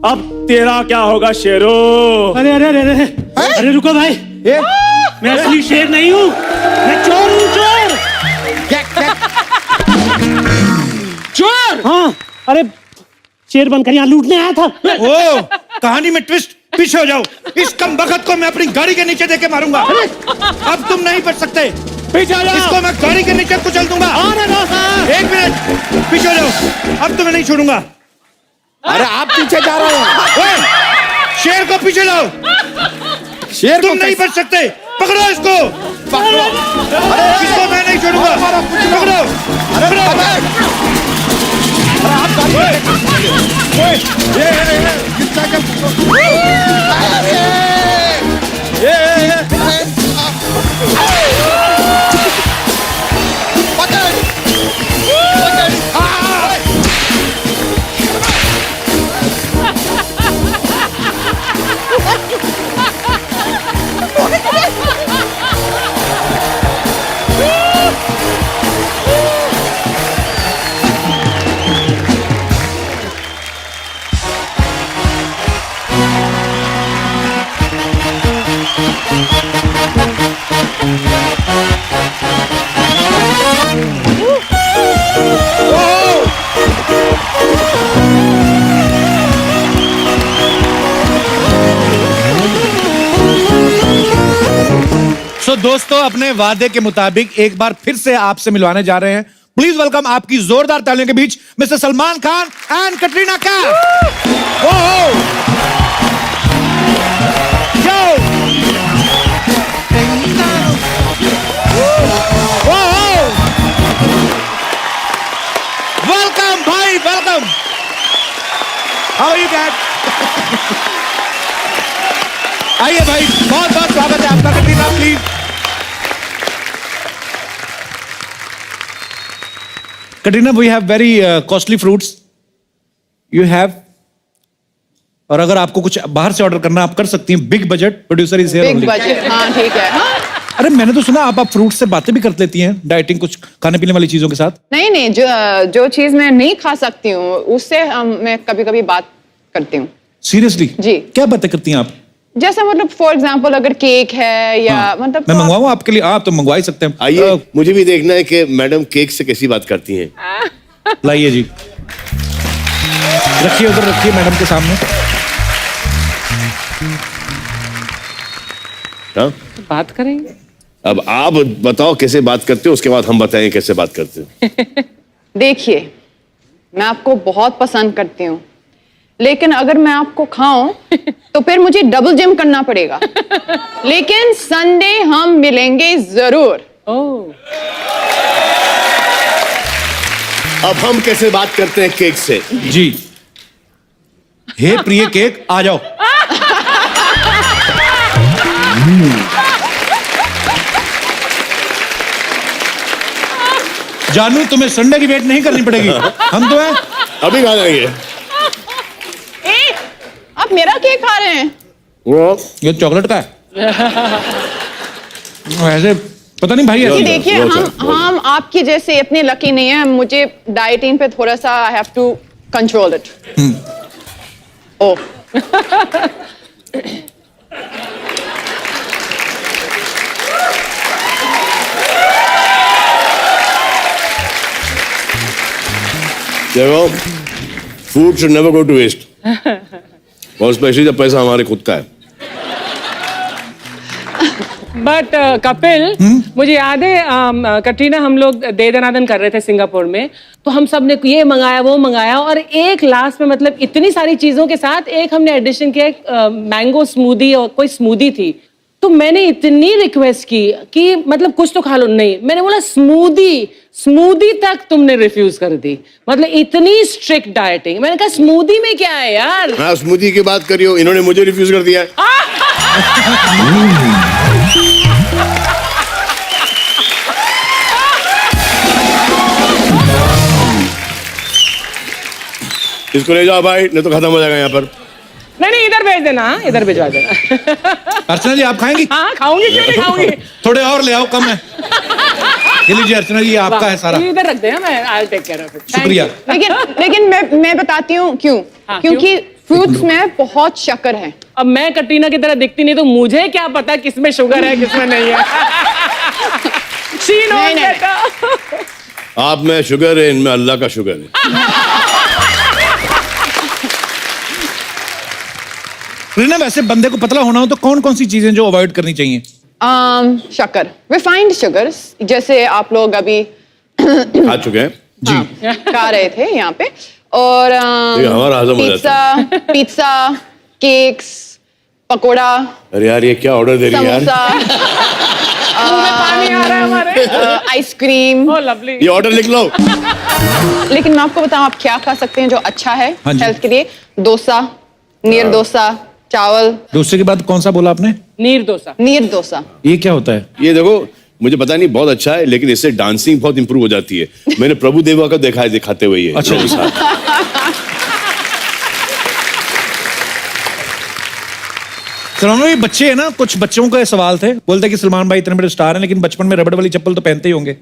अब तेरा क्या होगा शेरो? अरे अरे अरे अरे अरे रुको भाई, मैं असली शेर नहीं हूँ, मैं चोर हूँ, चोर। चोर? हाँ, अरे शेर बनकर यहाँ लूटने आया था। ओ, कहानी में ट्विस्ट। पीछे हो जाओ, इस कम बखत को मैं अपनी गाड़ी के नीचे देके मारूंगा। अब तुम नहीं बच सकते। पीछे आ जाओ। इसको मैं गाड़ी के नीचे कुचल दूंगा। एक मिनट, पीछे हो जाओ। अब तुम्हें नहीं छोड़ूंगा। अरे आप पीछे जा रहे हैं। ओए, शेर को पीछे लाओ। शेर तुम नहीं बच सकते। पकड़ो इसको। पकड़ो। इसको मैं नहीं छोड़ूंगा। पकड़ो। तो दोस्तों, अपने वादे के मुताबिक एक बार फिर से आपसे मिलवाने जा रहे हैं। प्लीज वेलकम आपकी जोरदार तालियों के बीच mister Salman Khan and Katrina Kaif. Welcome भाई, welcome. How are you dad? आइए भाई, बहुत बहुत स्वागत है आपका Katrina, please. Katrina, we have very costly fruits you have, और अगर आपको कुछ बाहर से ऑर्डर करना आप कर सकती हैं। Big budget producer is here only. Big budget, हाँ ठीक है। हाँ? अरे मैंने तो सुना आप फ्रूट से बातें भी कर लेती हैं, डाइटिंग, कुछ खाने पीने वाली चीजों के साथ। नहीं नहीं, जो चीज मैं नहीं खा सकती हूँ उससे मैं कभी कभी बात करती हूँ। सीरियसली? जी। क्या बातें करती हैं आप? जैसे मतलब फॉर एग्जाम्पल अगर केक है या मतलब मैं मंगवाऊं आपके लिए? आप तो मंगवा ही सकते हैं। आइए, मुझे भी देखना है कि मैडम केक से कैसी बात करती हैं। लाइए जी, रखिए उधर, रखिए मैडम के सामने। हाँ? बात करेंगे। अब आप बताओ कैसे बात करते हो, उसके बाद हम बताएंगे कैसे बात करते हो। देखिए, मैं आपको बहुत पसंद करती हूँ, लेकिन अगर मैं आपको खाऊं तो फिर मुझे डबल जिम करना पड़ेगा। लेकिन संडे हम मिलेंगे जरूर। अब हम कैसे बात करते हैं केक से। जी, हे प्रिय केक आ जाओ। जानू, तुम्हें संडे की वेट नहीं करनी पड़ेगी, हम तो हैं। अभी खा जाएंगे। आप मेरा केक खा रहे हैं? वो ये चॉकलेट का है। ऐसे पता नहीं भाई, ऐसे देखिए, हम आपकी जैसे इतने लकी नहीं है। मुझे डाइटिंग पे थोड़ा सा I have to control it. Oh, देखो, food should never go to waste, और स्पेशली जब पैसा हमारे खुद का है। बट कपिल, मुझे याद है कटरीना, हम लोग दे दनादन कर रहे थे सिंगापुर में, तो हम सब ने ये मंगाया वो मंगाया, और एक लास्ट में मतलब इतनी सारी चीजों के साथ एक हमने एडिशन किया, मैंगो स्मूदी और कोई स्मूदी थी। तो मैंने इतनी रिक्वेस्ट की कि मतलब कुछ तो खा लो, नहीं, मैंने बोला स्मूदी तक तुमने रिफ्यूज कर दी। मतलब इतनी स्ट्रिक्ट डाइटिंग। मैंने कहा स्मूदी में क्या है यार। हाँ, स्मूदी की बात करियो, इन्होंने मुझे रिफ्यूज कर दिया है। इसको ले जाओ भाई, नहीं तो खत्म हो जाएगा यहाँ पर। नहीं, इधर भेज देना, इधर भिजवा देना। अर्चना जी, आप खाएंगी? हाँ, खाऊंगी, क्यों नहीं खाऊंगी। थोड़े और ले आओ, कम है। ये लीजिए अर्चना जी, आपका है सारा। इधर रख देना, मैं I take care of it. शुक्रिया। लेकिन मैं बताती हूँ क्यों। क्योंकि फ्रूट्स में बहुत शक्कर है। अब मैं कटरीना की तरह दिखती नहीं, तो मुझे क्या पता किसमें शुगर है किसमें नहीं है। She knows better। आप में शुगर है, इनमें अल्लाह का शुगर है। रीना, वैसे बंदे को पतला होना हो तो कौन कौन सी चीजें जो अवॉइड करनी चाहिए? शक्कर, रिफाइंड शुगर्स, जैसे आप लोग अभी खा चुके हैं जी, खा रहे थे यहाँ पे, और हमारा हजम हो जाता है। Pizza, cakes, pakora. अरे यार, ये क्या ऑर्डर दे रही है यार। पानी आ रहा है हमारे। आइसक्रीम। ओह लवली। ये ऑर्डर लिख लो। लेकिन मैं आपको बताऊं, आप क्या खा सकते हैं जो अच्छा है हेल्थ के लिए। डोसा, नीर डोसा, चावल। डोसे के बाद कौन सा बोला आपने? नीर डोसा। नीर डोसा ये क्या होता है? ये देखो, मुझे पता नहीं, बहुत अच्छा है, लेकिन इससे डांसिंग बहुत इंप्रूव हो जाती है। मैंने प्रभु देवा का देखा है दिखाते हुए ये। अच्छा। सलमान, ये बच्चे है ना, कुछ बच्चों का सवाल थे, बोलते कि सलमान भाई इतने बड़े स्टार हैं, लेकिन बचपन में रबड़ वाली चप्पल तो पहनते ही होंगे,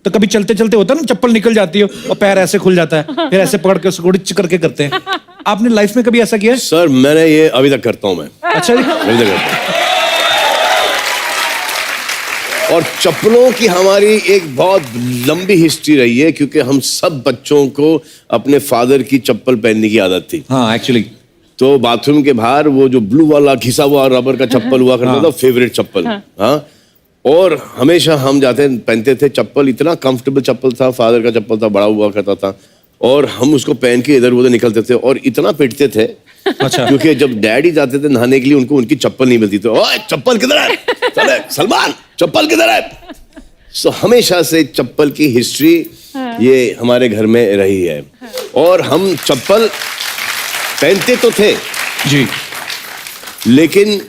तो कभी चलते चलते होता है ना, चप्पल निकल जाती है और पैर ऐसे खुल जाता है, फिर ऐसे पकड़ के उसको उड़िच करके करते हैं। आपने लाइफ में कभी ऐसा किया है? सर, मैंने ये अभी तक करता हूं मैं। अच्छा जी। अभी तक करता हूं। और चप्पलों की हमारी एक बहुत लंबी हिस्ट्री रही है, क्योंकि हम सब बच्चों को अपने फादर की चप्पल पहनने की आदत थी। हाँ, एक्चुअली तो बाथरूम के बाहर वो जो ब्लू वाला घिसा हुआ रबर का चप्पल हुआ करता था, फेवरेट चप्पल। हाँ, और हमेशा हम जाते पहनते थे चप्पल, इतना कंफर्टेबल चप्पल था, फादर का चप्पल था, बड़ा हुआ करता था, और हम उसको पहन के इधर उधर निकलते थे और इतना पिटते थे। अच्छा। क्योंकि जब डैडी जाते थे नहाने के लिए, उनको उनकी चप्पल नहीं मिलती थी। ओए, चप्पल किधर है? चले सलमान, चप्पल किधर है? सो हमेशा से चप्पल की हिस्ट्री ये हमारे घर में रही है, और हम चप्पल पहनते तो थे जी, लेकिन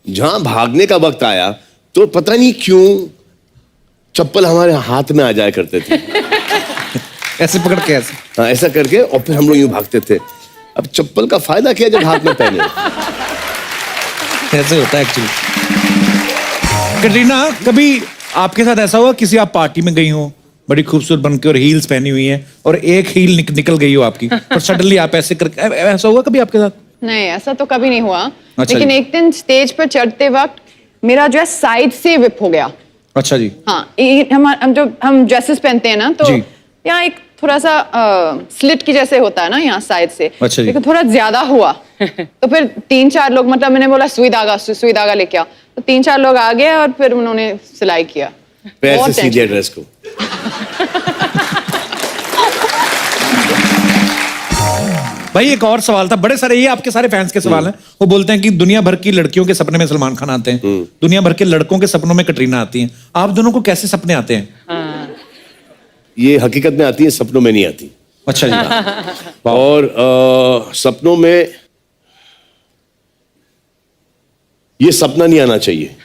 जहां भागने का वक्त आया तो पता नहीं क्यों चप्पल हमारे हाथ में आ जाया करते थे। ऐसे पकड़ के, ऐसे। हाँ, ऐसा करके, और फिर हम लोग यूं भागते थे। अब चप्पल का फायदा क्या जब हाथ में पहने? ऐसे होता है एक्चुअली। कटरीना, कभी आपके साथ ऐसा हुआ किसी आप पार्टी में गई हो, बड़ी खूबसूरत बनके और हील्स पहनी हुई है, और एक हील निकल गई हो आपकी, और सडनली आप ऐसे करके, ऐसा हुआ कभी आपके साथ? नहीं, ऐसा तो कभी नहीं हुआ। अच्छा लेकिन जी। एक दिन स्टेज पर चढ़ते वक्त मेरा जो है साइड से विप हो गया। अच्छा जी। हाँ, हम ड्रेसेस पहनते हैं ना, तो जी। यहाँ एक थोड़ा सा स्लिट की जैसे होता है ना यहाँ साइड से, अच्छा जी। लेकिन थोड़ा ज्यादा हुआ। तो फिर 3-4 लोग, मतलब मैंने बोला सुई धागा लेके आओ, तो 3-4 लोग आ गए और फिर उन्होंने सिलाई किया। पैर बहुत से सीधे ड्रेस को। भाई एक और सवाल था, बड़े सारे, ये आपके सारे फैंस के सवाल हैं। वो बोलते हैं कि दुनिया भर की लड़कियों के सपने में सलमान खान आते हैं, दुनिया भर के लड़कों के सपनों में कटरीना आती हैं। आप दोनों को कैसे सपने आते हैं? ये हकीकत में आती है, सपनों में नहीं आती। अच्छा जी। और सपनों में ये सपना नहीं आना चाहिए।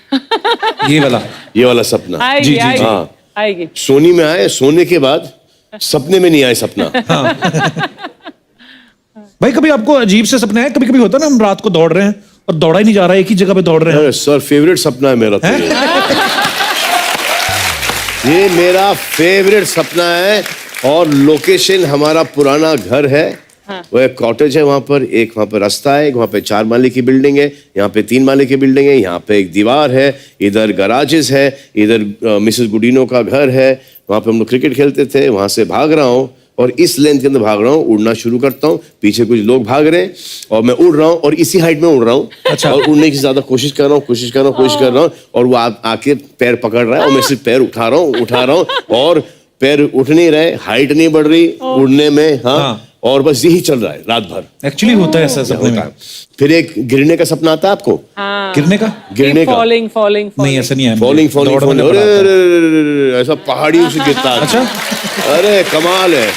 ये वाला सपना। आएगी, आएगी, हाँ, आएगी। सोनी में आए, सोने के बाद सपने में नहीं आए सपना। भाई कभी आपको अजीब से सपने आए? कभी कभी होता है ना, हम रात को दौड़ रहे हैं और दौड़ा ही नहीं जा रहा है, एक ही जगह पे दौड़ रहे हैं। सर फेवरेट सपना है मेरा तो ये मेरा फेवरेट सपना है। और लोकेशन हमारा पुराना घर है, वो एक कॉटेज है, वहां पर रास्ता है, वहां पे 4 माले की बिल्डिंग है, यहाँ पे 3 माले की बिल्डिंग है, यहाँ पे एक दीवार है, इधर गराजेस है, इधर मिसेस गुडीनो का घर है, वहां पे हम लोग क्रिकेट खेलते थे। वहां से भाग रहा हूँ और इस लेंथ के अंदर भाग रहा हूँ, उड़ना शुरू करता हूँ, पीछे कुछ लोग भाग रहे हैं और मैं उड़ रहा हूँ और इसी हाइट में उड़ रहा हूँ। अच्छा। और उड़ने की ज्यादा कोशिश कर रहा हूँ और वो आके पैर पकड़ रहा है और मैं सिर्फ पैर उठा रहा हूँ और पैर उठ नहीं रहे, हाइट नहीं बढ़ रही उड़ने में। हाँ। और बस यही चल रहा है रात भर। एक्चुअली होता है ऐसा सपने में। फिर एक गिरने का सपना आता है आपको? गिरने का? फॉलिंग नहीं, ऐसा नहीं है। फॉलिंग अरे ऐसा पहाड़ी से गिरता है। अच्छा। अरे कमाल है,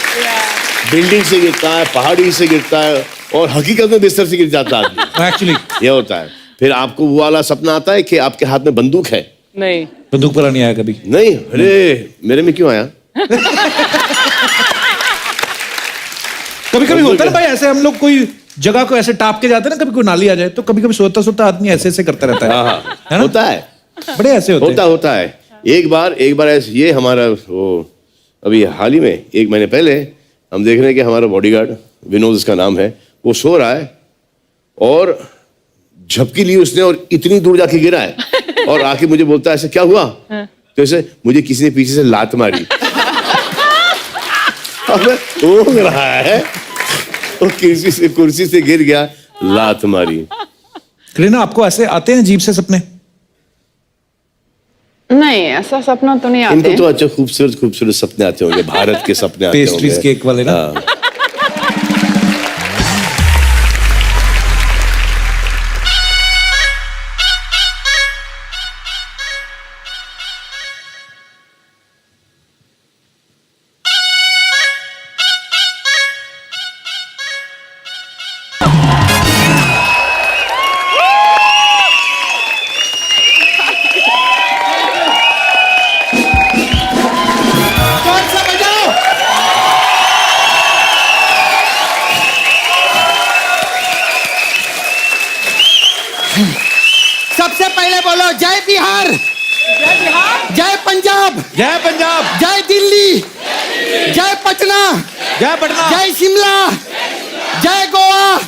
बिल्डिंग से गिरता है, पहाड़ी से गिरता है और हकीकत में बिस्तर से गिर जाता है। एक्चुअली ये होता है। फिर आपको वो वाला सपना आता है कि आपके हाथ में बंदूक है? नहीं, बंदूक वाला नहीं आया कभी? नहीं। अरे मेरे में क्यों आया? कभी कभी होता है ना भाई, ऐसे हम लोग कोई जगह को ऐसे टाप के जाते हैं ना, कभी कोई नाली आ जाए तो कभी कभी सोता सोता आदमी ऐसे ऐसे करता रहता है। है ना? होता है, बड़े ऐसे होता है। एक बार ऐसे, ये हमारा वो अभी हाल ही में 1 महीने पहले हम देख रहे हैं कि हमारा बॉडीगार्ड विनोद उसका नाम है, वो सो रहा है और झपकी ली उसने और इतनी दूर जाके गिरा है और आके मुझे बोलता है ऐसे क्या हुआ? तो ऐसे मुझे किसी ने पीछे से लात मारी। ऊँग रहा है और कुर्सी से गिर गया, लात मारी। करीना, आपको ऐसे आते हैं अजीब से सपने? नहीं, ऐसा सपना तो नहीं आते। इनको तो अच्छा खूबसूरत सपने आते होंगे, भारत के सपने आते होंगे, पेस्ट्रीज केक वाले ना। सबसे पहले बोलो जय बिहार, जय पंजाब, जय दिल्ली, जय पटना, जय शिमला, जय गोवा,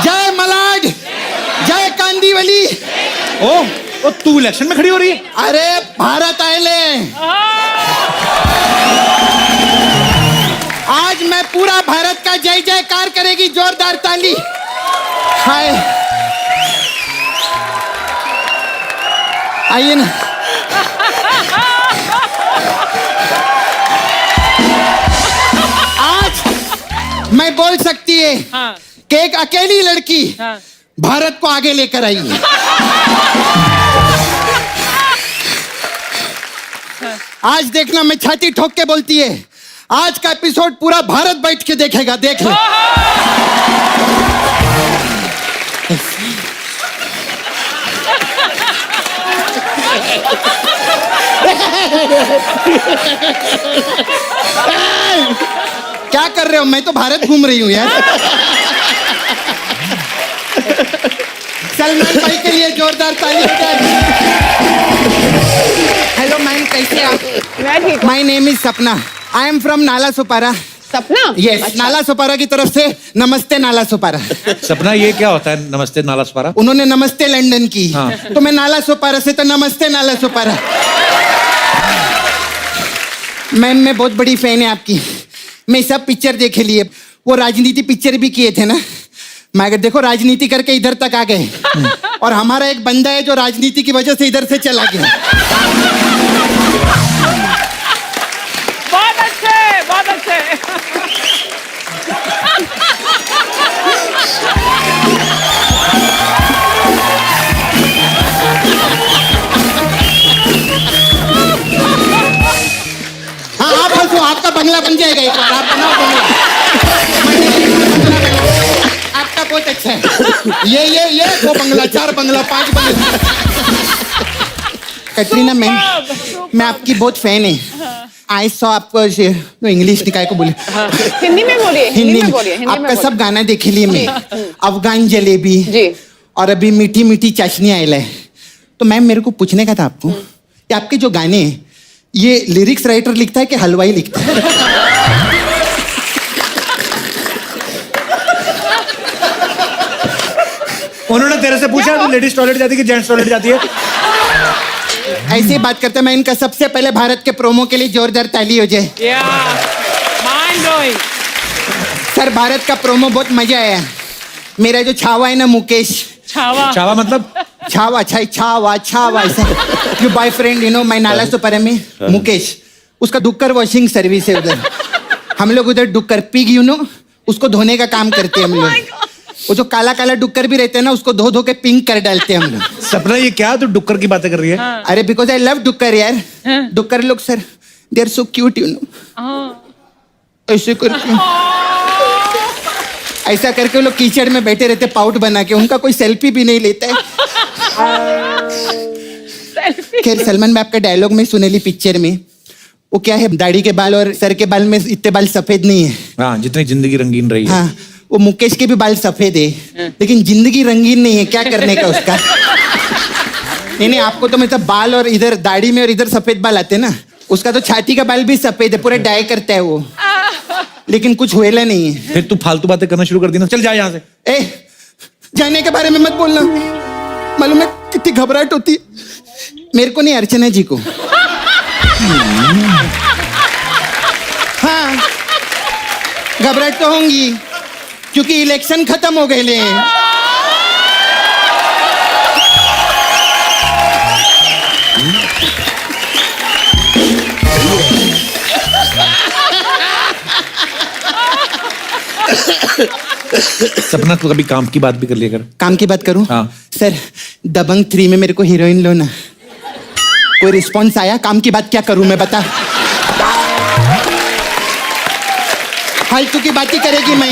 जय मलाड, जय कांदीवली। ओ तू इलेक्शन में खड़ी हो रही है? अरे भारत आएले, आज मैं पूरा भारत का जय जयकार करेगी, जोरदार ताली। हाय, आइए ना। आज मैं बोल सकती है कि एक अकेली लड़की भारत को आगे लेकर आई है। आज देखना, मैं छाती ठोक के बोलती है, आज का एपिसोड पूरा भारत बैठ के देखेगा, देख ले। क्या कर रहे हो? मैं तो भारत घूम रही हूँ यार। सलमान भाई के लिए जोरदार ताली। हेलो मैम, कैसे आप? मैं ठीक हूँ। माई नेम इज सपना, आई एम फ्रॉम नाला सुपारा। सपना? यस, अच्छा। नाला सुपारा की तरफ से नमस्ते नाला सुपारा। सपना, ये क्या होता है नमस्ते नाला सुपारा? उन्होंने नमस्ते लंदन की, हाँ। तो मैं नाला सुपारा से तो नमस्ते नाला सुपारा। मैम, मैं बहुत बड़ी फैन है आपकी। मैं सब पिक्चर देखे लिए, वो राजनीति पिक्चर भी किए थे ना, मैं अगर देखो राजनीति करके इधर तक आ गए और हमारा एक बंदा है जो राजनीति की वजह से इधर से चला गया। बहुत अच्छे, बहुत अच्छे। हाँ आप हंसो, आपका बंगला बन जाएगा एक बार, आप बनाओ बंगला। आपका बहुत अच्छा है। ये 2 बंगला, 4 बंगला, 5 बंगला। कटरीना मैम, मैं आपकी बहुत फैन है। आई सॉ आपको तो इंग्लिश निकाय को बोले, हिंदी में बोलिए, हिंदी में बोलिए, हिंदी में आपका सब बोलिए। गाना देखे लिए मैं, अफगान जलेबी जी। और अभी मीठी मीठी चाशनी आयल है। तो मैम मेरे को पूछने का था आपको कि आपके जो गाने हैं ये लिरिक्स राइटर लिखता है कि हलवाई लिखता है? उन्होंने तेरे से पूछा तू लेडीज टॉयलेट जाती है कि जेंट्स टॉयलेट जाती है? ऐसे ही बात करते हैं। मैं इनका सबसे पहले भारत के प्रोमो के लिए जोरदार ताली हो जाए। Mind blowing. सर भारत का प्रोमो बहुत मजा आया। मेरा जो छावा है ना मुकेश, छावा मतलब छावा छावा ऐसा जो बॉयफ्रेंड यू नो मैं नाला सुपर में मुकेश, उसका डुक्कर वॉशिंग सर्विस है उधर। हम लोग उधर डुक्कर पिग यू नो उसको धोने का काम करते हैं हम लोग। वो जो काला काला डुक्कर भी रहते हैं ना उसको धो धो के पिंक कर डालते हैं हम लोग। सपना ये क्या तू डुक्कर की बातें कर रही है? अरे बिकॉज आई लव डुक्कर यार। डुक्कर लोग sir they are so cute you know, ऐसे करके ऐसा करके वो लोग कीचड़ में बैठे रहते पाउट बना के, उनका कोई सेल्फी भी नहीं लेता है। खैर सलमान मैं आपका डायलॉग में सुनेली पिक्चर में वो क्या है, दाढ़ी के बाल और सर के बाल में इतने बाल सफेद नहीं है। हाँ जितनी जिंदगी रंगीन रही है। हाँ वो मुकेश के भी बाल सफेद है लेकिन जिंदगी रंगीन नहीं है, क्या करने का उसका। नहीं आपको तो मतलब बाल और इधर दाढ़ी में और इधर सफेद बाल आते ना, उसका तो छाती का बाल भी सफेद है, पूरा डाई करता है वो, लेकिन कुछ हुएला नहीं है। फिर तू फालतू बातें करना शुरू कर दी ना, चल जा यहाँ से। ए जाने के बारे में मत बोलना, मालूम है कितनी घबराहट होती है मेरे को नहीं, अर्चना जी को। हाँ घबराहट तो होंगी क्योंकि इलेक्शन खत्म हो गए ले। सपना तू कभी काम की बात भी कर लिया कर। काम की बात करूं? हाँ। सर दबंग 3 में मेरे को हीरोइन लो ना, कोई रिस्पॉन्स आया? काम की बात क्या करूं मैं बता, फालतू की बात ही करेगी मैं।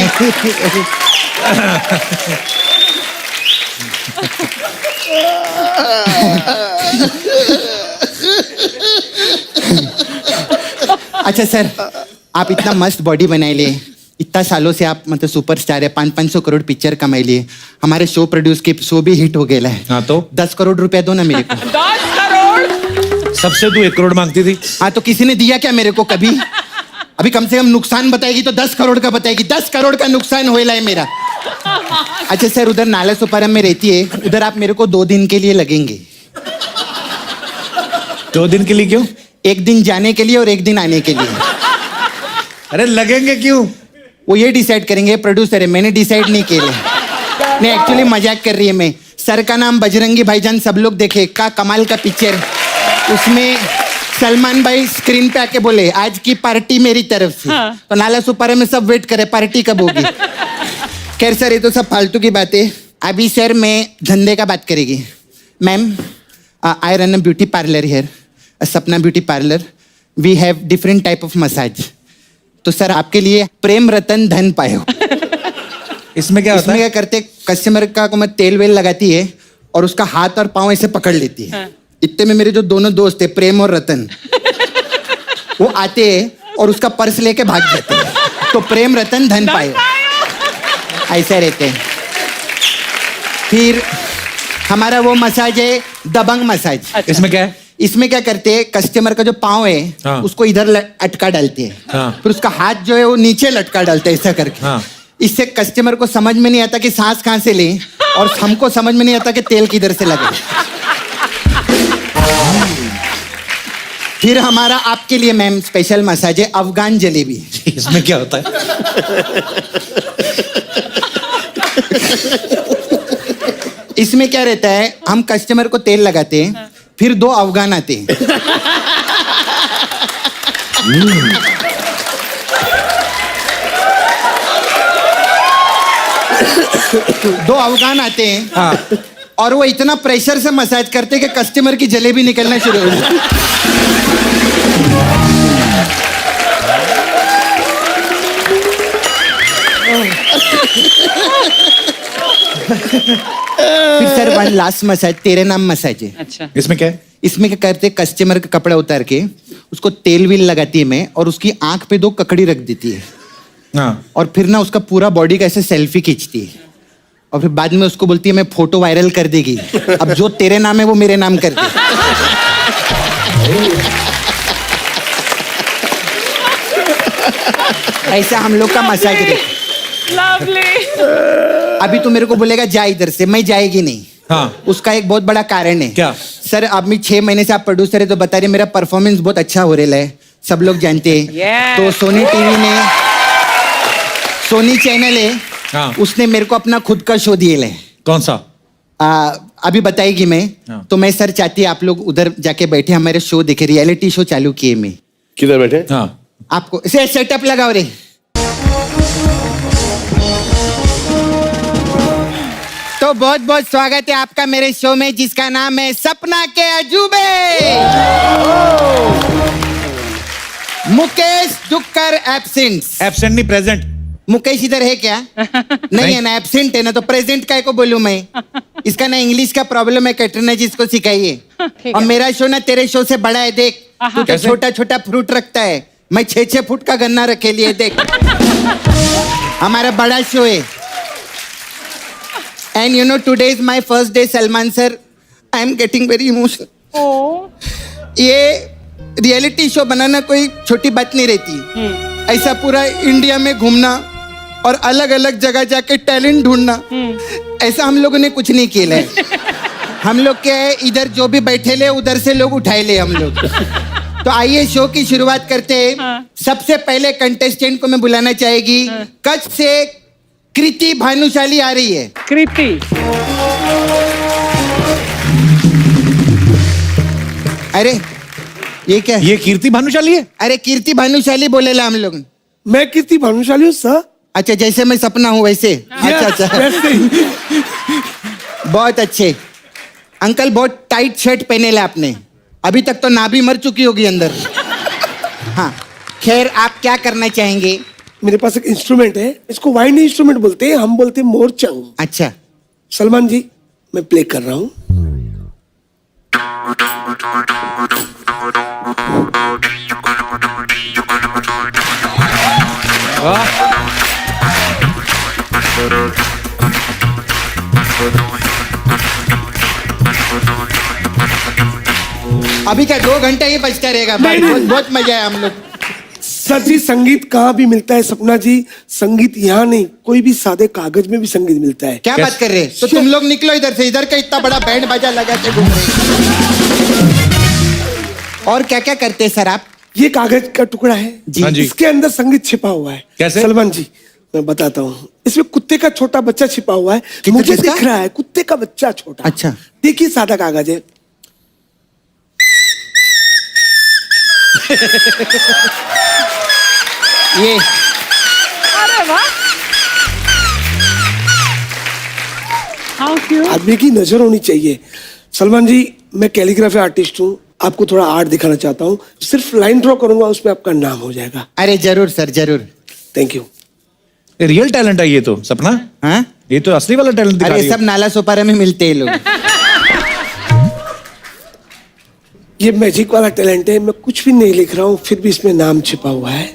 अच्छा सर आप इतना मस्त बॉडी बनाए लिए, इतना सालों से आप मतलब सुपरस्टार है, 500 करोड़ पिक्चर कमाई लिए, हमारे शो प्रोड्यूस के शो भी हिट हो गया है। हाँ तो 10 करोड़ रुपया दो ना मेरे को। 10 करोड़? सबसे तू 1 करोड़ मांगती थी। हाँ तो किसी ने दिया क्या मेरे को कभी? अभी कम से कम नुकसान बताएगी तो 10 करोड़ का बताएगी, 10 करोड़ का नुकसान होएला है मेरा। अच्छा सर उधर नाला सुपारम में रहती है, उधर आप मेरे को 2 दिन के लिए लगेंगे। 2 दिन के लिए क्यों? 1 दिन जाने के लिए और 1 दिन आने के लिए। अरे लगेंगे क्यों? वो ये डिसाइड करेंगे, प्रोड्यूसर है, मैंने डिसाइड नहीं किया। नहीं एक्चुअली मजाक कर रही है मैं। सर का नाम बजरंगी भाईजान सब लोग देखे, का कमाल का पिक्चर, उसमें सलमान भाई स्क्रीन पे आके बोले आज की पार्टी मेरी तरफ से। तो नाला सुपारा में सब वेट करे पार्टी कब होगी। खैर सर ये तो सब फालतू की बात है। अभी सर मैं धंधे का बात करेगी। Ma'am I run a beauty parlour here, Sapna beauty parlour, we have different type of massage. तो सर आपके लिए प्रेम रतन धन पायो। इसमें क्या होता इसमें है? क्या करते, कस्टमर का को मैं तेल वेल लगाती है और उसका हाथ और पाँव ऐसे पकड़ लेती है। इतने में मेरे जो दोनों दोस्त है प्रेम और रतन वो आते हैं और उसका पर्स लेके भाग जाते हैं। तो प्रेम रतन धन पायो ऐसे रहते हैं। फिर हमारा वो मसाज है दबंग मसाज। इसमें क्या है? इसमें क्या करते हैं, कस्टमर का जो पाँव है हाँ। उसको इधर अटका डालते हैं। हाँ। फिर उसका हाथ जो है वो नीचे लटका डालते हैं ऐसा करके। हाँ। इससे कस्टमर को समझ में नहीं आता कि सांस कहाँ से ले और हमको समझ में नहीं आता कि तेल किधर से लगे। फिर हमारा आपके लिए मैम स्पेशल मसाज है अफगान जलेबी। इसमें क्या होता है? इसमें क्या रहता है, हम कस्टमर को तेल लगाते हैं, फिर 2 अफगान आते हैं। 2 अफगान आते हैं। हाँ। और वो इतना प्रेशर से मसाज करते हैं कि कस्टमर की जलेबी निकलना शुरू हो जाती है। फिर सर 1 लास्ट मसाज तेरे नाम मसाज है। अच्छा। इसमें क्या है? इसमें क्या करते, कस्टमर का कपड़ा उतार के उसको तेल विल लगाती है मैं, और उसकी आंख पे 2 ककड़ी रख देती है। हाँ। और फिर ना उसका पूरा बॉडी का ऐसे सेल्फी खींचती है, और फिर बाद में उसको बोलती है मैं फोटो वायरल कर देगी। अब जो तेरे नाम है वो मेरे नाम कर दे। ऐसा हम लोग का मसाज है। अभी तो मेरे को बोलेगा जा इधर से, मैं जाएगी नहीं। हाँ। उसका एक बहुत बड़ा कारण है। क्या? सर अभी 6 महीने से आप प्रोड्यूसर है तो बता रहे मेरा परफॉर्मेंस बहुत अच्छा हो रहा है, सब लोग जानते हैं। Yes. तो सोनी टीवी ने, सोनी चैनल है, हाँ। उसने मेरे को अपना खुद का शो दिए है। कौन सा? अभी बताएगी मैं। हाँ। तो मैं सर चाहती है आप लोग उधर जाके बैठे हमारे शो देखे, रियलिटी शो चालू किए मैं। किधर बैठे? हाँ। आपको इसे सेटअप लगाओ रे। तो बहुत बहुत स्वागत है आपका मेरे शो में, जिसका नाम है सपना के अजूबे। मुकेश डुक्कर एब्सेंट नहीं, प्रेजेंट। मुकेश इधर है क्या? नहीं है ना, एब्सेंट है ना, तो प्रेजेंट काय को बोलूं मैं? इसका ना इंग्लिश का प्रॉब्लम है, कैटरीना जी इसको सिखाइए। और मेरा शो ना तेरे शो से बड़ा है, देख तू तो छोटा छोटा फ्रूट रखता है, मैं 6-6 फुट का गन्ना रखे लिए, देख हमारा बड़ा शो है। And you know today is my first day Salman sir, I am getting very emotional. ये रियलिटी शो बनाना कोई छोटी बात नहीं रहती। ऐसा पूरा इंडिया में घूमना और अलग अलग जगह जाके टैलेंट ढूंढना, ऐसा हम लोगों ने कुछ नहीं किया है। हम लोग क्या है, इधर जो भी बैठे ले उधर से लोग उठाए ले हम लोग। तो आइए शो की शुरुआत करते हैं। सबसे पहले कंटेस्टेंट को मैं बुलाना चाहेगी, कच्छ से कृति भानुशाली आ रही है। कृति। अरे ये क्या है? ये कीर्ति भानुशाली है। अरे कीर्ति भानुशाली बोलेला हम लोग। मैं कीर्ति भानुशाली हूँ सर। अच्छा, जैसे मैं सपना हूँ वैसे। अच्छा बहुत अच्छे अंकल, बहुत टाइट शर्ट पहने ला आपने, अभी तक तो नाभि मर चुकी होगी अंदर। हाँ खैर, आप क्या करना चाहेंगे? मेरे पास एक इंस्ट्रूमेंट है, इसको वाइंड इंस्ट्रूमेंट बोलते हैं, हम बोलते हैं मोरचंग। अच्छा सलमान जी, मैं प्ले कर रहा हूँ। अभी क्या 2 घंटा ही बजता रहेगा? बहुत मजा है हम लोग। सर जी, संगीत कहाँ भी मिलता है सपना जी, संगीत यहाँ नहीं, कोई भी सादे कागज में भी संगीत मिलता है। क्या बात कर रहे हैं? तो तुम लोग निकलो इधर से, इधर का इतना बड़ा बैंड बाजा लगा के घूम रहे। और क्या क्या करते हैं सर आप? ये कागज का टुकड़ा है जी। हाँ जी। इसके अंदर संगीत छिपा हुआ है। कैसे? सलमान जी मैं बताता हूँ, इसमें कुत्ते का छोटा बच्चा छिपा हुआ है। कितना मुझे किसका? दिख रहा है कुत्ते का बच्चा छोटा। अच्छा। देखिए सादा कागज है। ये अरे वाह, हाउ क्यूट। आदमी की नजर होनी चाहिए। सलमान जी, मैं कैलीग्राफी आर्टिस्ट हूँ, आपको थोड़ा आर्ट दिखाना चाहता हूँ। सिर्फ लाइन ड्रॉ करूंगा, उसमें आपका नाम हो जाएगा। अरे जरूर सर, जरूर। Thank you. रियल टैलेंट है ये तो सपना। हाँ ये तो असली वाला टैलेंट दिखा अरे रही है। सब नाला सोपारा में मिलते हैं लोग। ये मैजिक वाला टैलेंट है, मैं कुछ भी नहीं लिख रहा हूँ, फिर भी इसमें नाम छिपा हुआ है।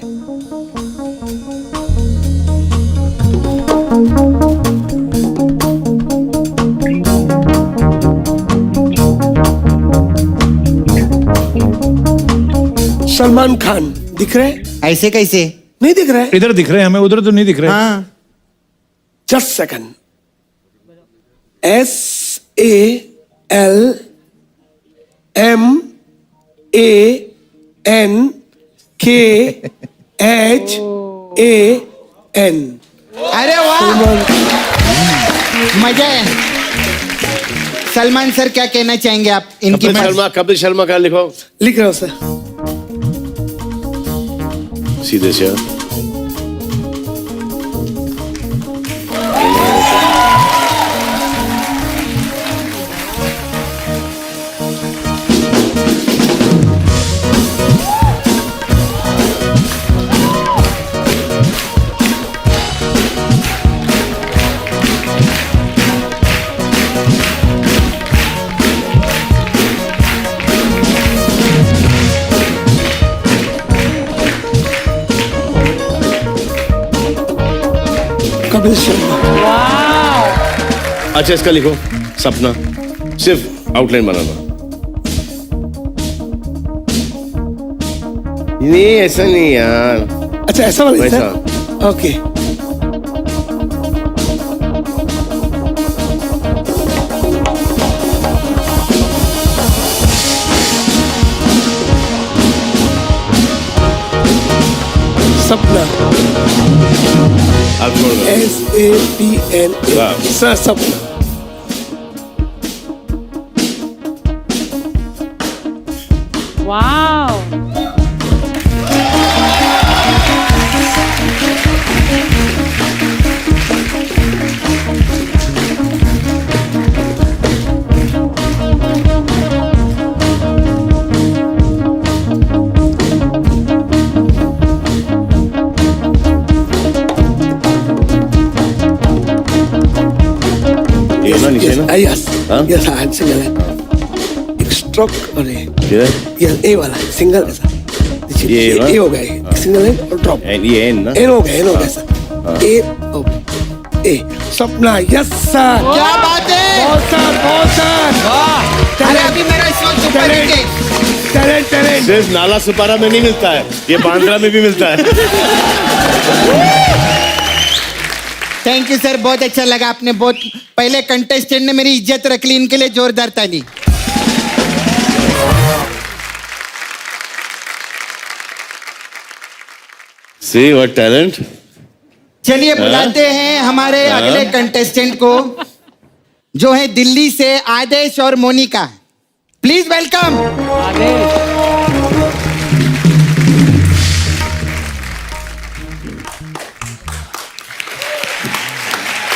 सलमान खान दिख रहे हैं? ऐसे कैसे? नहीं दिख रहा है? इधर दिख रहे हैं हमें, उधर तो नहीं दिख रहे। हाँ जस्ट सेकंड। SALMAN NKHAN। अरे वाह, मजा है। सलमान सर क्या कहना चाहेंगे आप इनकी कपिल शर्मा का लिखो। लिख रहा हूँ सर। सीधे से कपिल शर्मा। अच्छा इसका लिखो सपना, सिर्फ आउटलाइन बनाना। नहीं ऐसा नहीं यार। अच्छा ऐसा वाला वैसा। सर? ओके। सपना। आप छोड़ दो। SAPNA। वाह। सर सपना। वाओ। ये ना नीचे ना। यस हाँ? यस हाँ सिंगल है। एक स्ट्रोक और ये यस ए वाला सिंगल है सर। ये हो गया सिंगल है और ड्रॉप। ये एन ना। एन हो गया सर। ए ए सपना। Yes sir. क्या बात है। बहुत सर। अरे अभी मेरा शो सुपर हिट है। टैलेंट। सिर्फ नाला सुपारा में नहीं मिलता है, ये बांद्रा में भी मिलता है। थैंक यू सर, बहुत अच्छा लगा। आपने बहुत पहले कंटेस्टेंट ने मेरी इज्जत रख ली, इनके लिए जोरदार ताली। See what talent? चलिए बुलाते हैं हमारे अगले कंटेस्टेंट को, जो है दिल्ली से आदेश और Monika. Please welcome.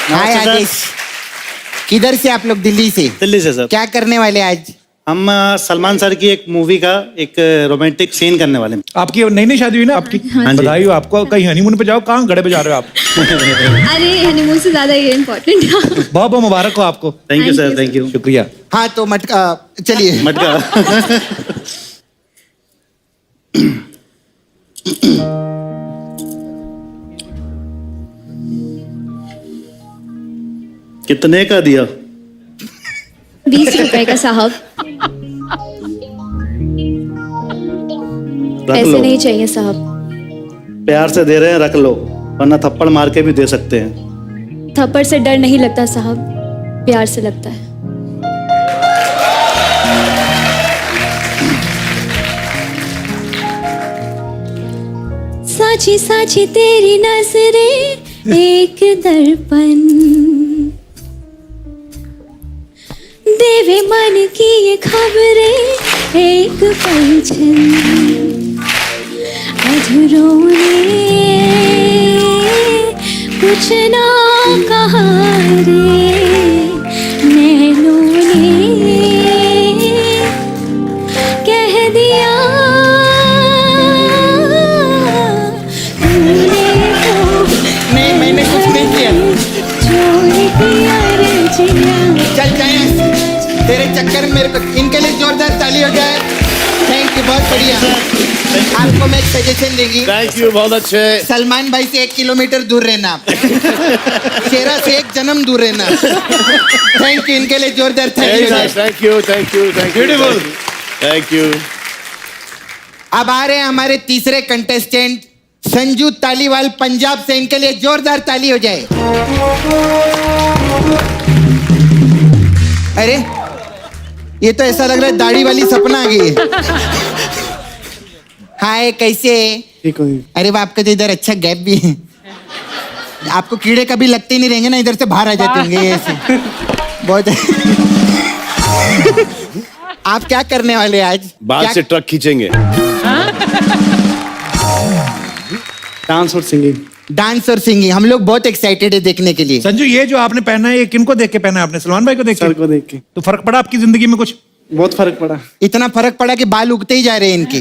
Hi Aadesh, किधर से आप लोग? दिल्ली से। दिल्ली से सर। क्या करने वाले आज? हम सलमान सर की एक मूवी का एक रोमांटिक सीन करने वाले हैं। आपकी नई नई शादी हुई ना आपकी? हाँ जी। बधाई हो आपको। कहीं हनीमून पे जाओ, कहाँ गड़े पे जा रहे हो आप? अरे हनीमून से ज्यादा ये इम्पोर्टेंट है। बहुत बहुत मुबारक हो आपको। Thank you sir, thank you. शुक्रिया। हाँ तो मटका चलिए। मटका। कितने का दिया? 20 रुपए का साहब। पैसे नहीं चाहिए साहब। प्यार से दे रहे हैं, रख लो, वरना थप्पड़ मार के भी दे सकते हैं। थप्पड़ से डर नहीं लगता साहब, प्यार से लगता है। साची साची तेरी नजरें एक दर्पण, देवे मन की ये खबरें एक पलछन, अधरों ने कुछ ना कहा रे, नैनों ने कह दिया तूने तो नहीं, मैंने कुछ नहीं किया। चोरी किया रे जिया। चल जाए तेरे चक्कर में मेरे को। इनके लिए जोरदार ताली हो जाए। थैंक यू, बहुत बढ़िया। आपको मैं एक सजेशन देंगी। थैंक यू, बहुत अच्छे। सलमान भाई से 1 किलोमीटर दूर रहना आप। शेरा से 1 जन्म दूर रहना। थैंक यू, इनके लिए जोरदार ताली हो जाए। Thank you, thank you, thank you. Beautiful. Thank you. अब आ रहे हैं हमारे तीसरे कंटेस्टेंट संजू तालीवाल पंजाब से। इनके लिए जोरदार ताली हो जाए। अरे ये तो ऐसा लग रहा है दाढ़ी वाली सपना आ गई है। हाय कैसे? ठीक हो? अरे वाह, आपका तो इधर अच्छा गैप भी है। आपको कीड़े कभी लगते ही नहीं रहेंगे ना, इधर से बाहर आ जाते होंगे ये ऐसे। बहुत आप क्या करने वाले आज? बाहर से ट्रक खींचेंगे। डांस और सिंगिंग। डांस और सिंगिंग, हम लोग बहुत एक्साइटेड है देखने के लिए। संजू, ये जो आपने पहना है ये किनको देख के पहना है आपने? सलमान भाई को देख के? सर को देख के। तो फर्क पड़ा आपकी जिंदगी में कुछ? बहुत फर्क पड़ा। इतना फर्क पड़ा कि बाल उगते ही जा रहे हैं इनके।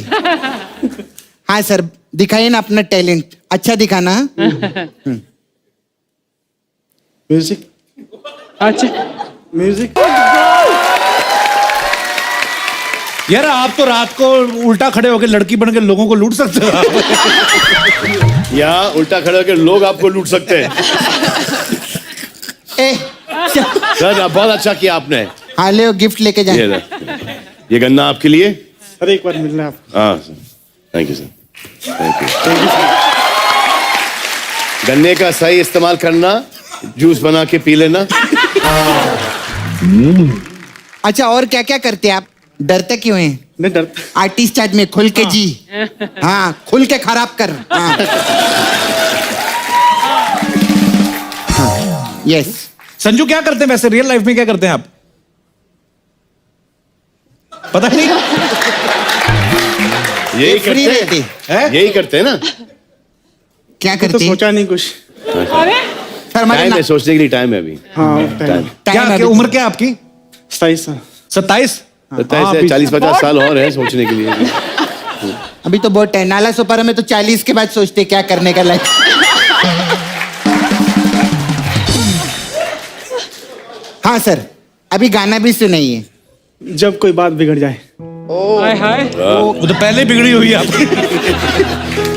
हाँ सर, दिखाइए ना अपना टैलेंट, अच्छा दिखाना। म्यूजिक। अच्छा, म्यूजिक। यार आप तो रात को उल्टा खड़े होकर लड़की बन के लोगों को लूट सकते हो आप। या उल्टा खड़े होकर लोग आपको लूट सकते हैं। सर बहुत अच्छा किया आपने। हाँ ले गिफ्ट लेके जाए। ये गन्ना आपके लिए। अरे एक बार मिलना आप। हाँ sir, thank you sir, thank you. गन्ने का सही इस्तेमाल करना, जूस बना के पी लेना। अच्छा, और क्या क्या करते हैं आप? डरते क्यों हैं? नहीं डरता। आर्टिस्ट आदमी, खुल के जी। हाँ, खुल के खराब कर। हाँ। हाँ, यस। संजू क्या करते हैं वैसे रियल लाइफ में, क्या करते हैं आप? पता नहीं। यही करते हैं, यही करते हैं ना। क्या करते तो सोचा नहीं कुछ। टाइम है, सोचने के लिए टाइम है अभी। हाँ टाइम। क्या उम्र क्या है आपकी? 27 साल। 27? 40-50 साल और है सोचने के लिए। अभी तो बहुत है। नाला सोपारा में तो 40 के बाद सोचते क्या करने का लाइफ। हाँ सर, अभी गाना भी सुनाइए। जब कोई बात बिगड़ जाए। हाय हाय। वो तो पहले बिगड़ी हुई है आपकी।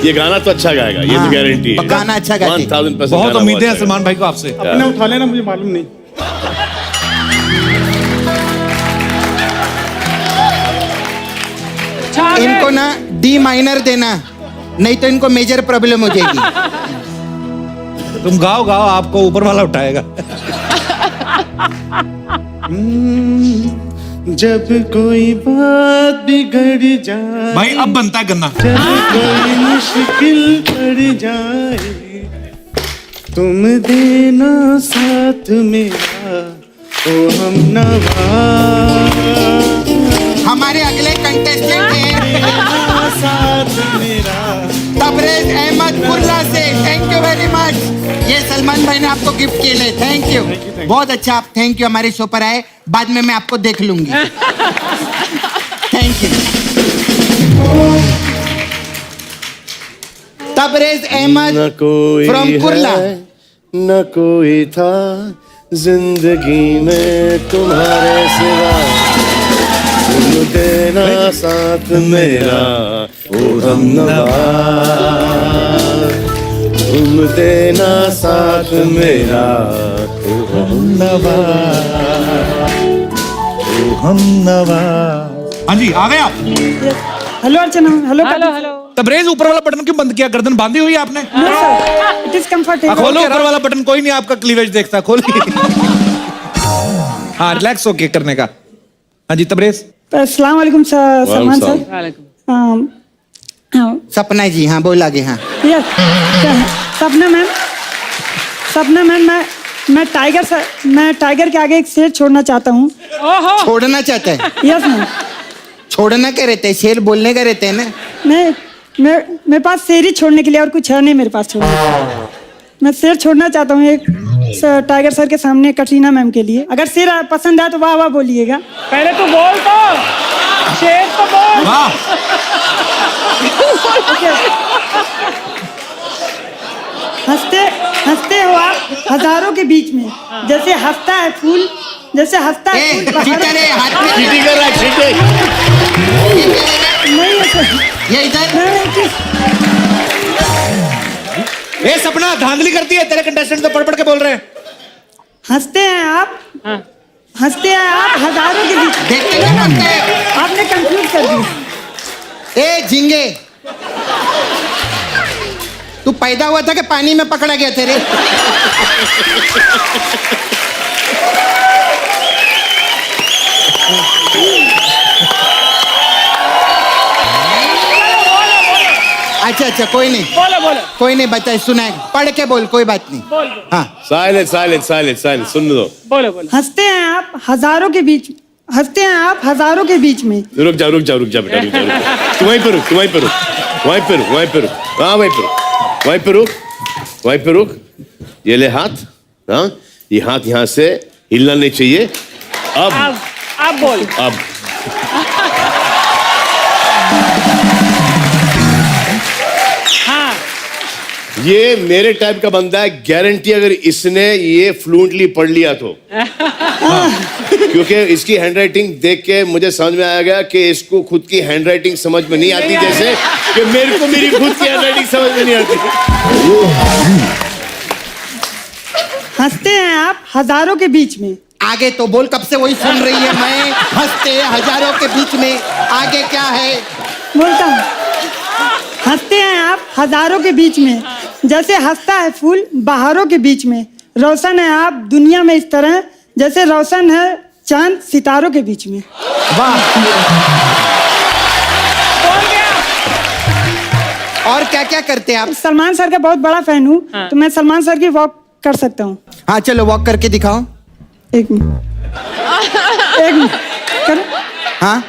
ये गाना तो अच्छा गाएगा, ये तो गारंटी है। गाना अच्छा गाते। 1000% बहुत उम्मीदें हैं सलमान भाई को आपसे। अपने उठा लेना, मुझे मालूम नहीं। इनको ना डी माइनर देना, नहीं तो इनको मेजर प्रॉब्लम हो जाएगी। तुम गाओ गाओ, आपको ऊपर वाला उठाएगा। जब कोई बात बिगड़ जाए भाई अब बनता है गन्ना। जब कोई मुश्किल पड़ जाए, तुम देना साथ मेरा, ओ हमनवा। हमारे अगले कंटेस्टेंट हैं तबरेज अहमद कुर्ला से। Thank you very much. ये सलमान भाई ने आपको गिफ्ट किए ले, थैंक यू। बहुत अच्छा, आप थैंक यू हमारे शो पर आए। बाद में मैं आपको देख लूंगी। Thank you. Tabrez Ahmed from Kurla. न कोई था जिंदगी में तुम्हारे सिवा, तुम देना साथ मेरा, ओ हमनवा। तुम देना साथ मेरा, ओ हमनवा, ओ हमनवा। हाँ जी, आ गए आप। Hello Archana. Hello hello. Tabrez, ऊपर वाला बटन क्यों बंद किया? गर्दन बांधी हुई है आपने? It is comfortable. खोलो ऊपर वाला बटन, कोई नहीं आपका क्लीवेज देखता। खोलिए। हाँ, रिलैक्स होके करने का। हाँ जी तबरेज। अस्सलाम वालेकुम सलमान सर। सपना जी, हाँ बोल आगे। हाँ सपना मैम, सपना मैम, मैं टाइगर के आगे एक शेर छोड़ना चाहता हूँ। छोड़ना चाहता है? Yes ma'am. छोड़ना क्या रहता है? शेर बोलने का रहता है ना। मेरे पास शेर ही छोड़ने के लिए और कुछ है नहीं मेरे पास छोड़ने के लिए। मैं शेर छोड़ना चाहता हूँ एक टाइगर सर के सामने, कटरीना मैम के लिए। अगर शेर पसंद आए तो वाह वाह बोलिएगा। पहले तो बोल, तो शेर तो बोल। हंसते हंसते हो आप हजारों के बीच में, जैसे हंसता है फूल, जैसे हंसता है फूल। चीटी कर रहा है, चीटी। नहीं ये इधर। ए सपना, धांधली करती है। तेरे कंटेस्टेंट तो पढ़ पढ़ के बोल रहे हैं। हंसते हैं आप, हंसते हैं आप हजारों के बीच। देखते नहीं हंसते। आपने कंफ्यूज कर दिया। ए झिंगे, तू पैदा हुआ था कि पानी में पकड़ा गया तेरे? अच्छा अच्छा कोई नहीं, बोलो बोलो कोई नहीं, बताए सुनाए, पढ़ के बोल, कोई बात नहीं। बोल हाँ साइलेंट साइलेंट साइलेंट साइलेंट, सुन लो। बोलो बोलो। हंसते हैं आप हजारों के बीच, हंसते हैं आप हजारों के बीच में। रुक जा रुक जा रुक जा बेटा, रुक जा, रुक जा। तू वहीं पे रुक, तू वहीं पे रुक, वहीं पे रुक, वहीं पे रुक, हाँ वहीं पे रुक, वहीं पे रुक, वहीं पे रुक। ये ले हाथ, हाँ ये हाथ यहाँ से हिलना नहीं चाहिए। अब बोल। अब हाँ ये मेरे टाइप का बंदा है, गारंटी अगर इसने ये फ्लुएंटली पढ़ लिया तो। क्योंकि इसकी हैंडराइटिंग देख के मुझे समझ में आ गया कि इसको खुद की हैंडराइटिंग समझ में नहीं आती, जैसे कि मेरे को मेरी खुद की हैंडराइटिंग समझ में नहीं आती। हंसते हैं आप हजारों के बीच में। आगे तो बोल, कब से वही सुन रही है मैं। हंसते हैं हजारों के बीच में, आगे क्या है? बोलता हूँ, हंसते हैं आप हजारों के बीच में, जैसे हंसता है फूल बहारों के बीच में। रोशन है आप दुनिया में इस तरह, जैसे रोशन है चांद सितारों के बीच में। वाह। और क्या क्या करते हैं आप? सलमान सर का बहुत बड़ा फैन हूँ, तो मैं सलमान सर की वॉक कर सकता हूँ। हाँ चलो वॉक करके दिखाओ। एक मिनट, एक मिनट करो। हाँ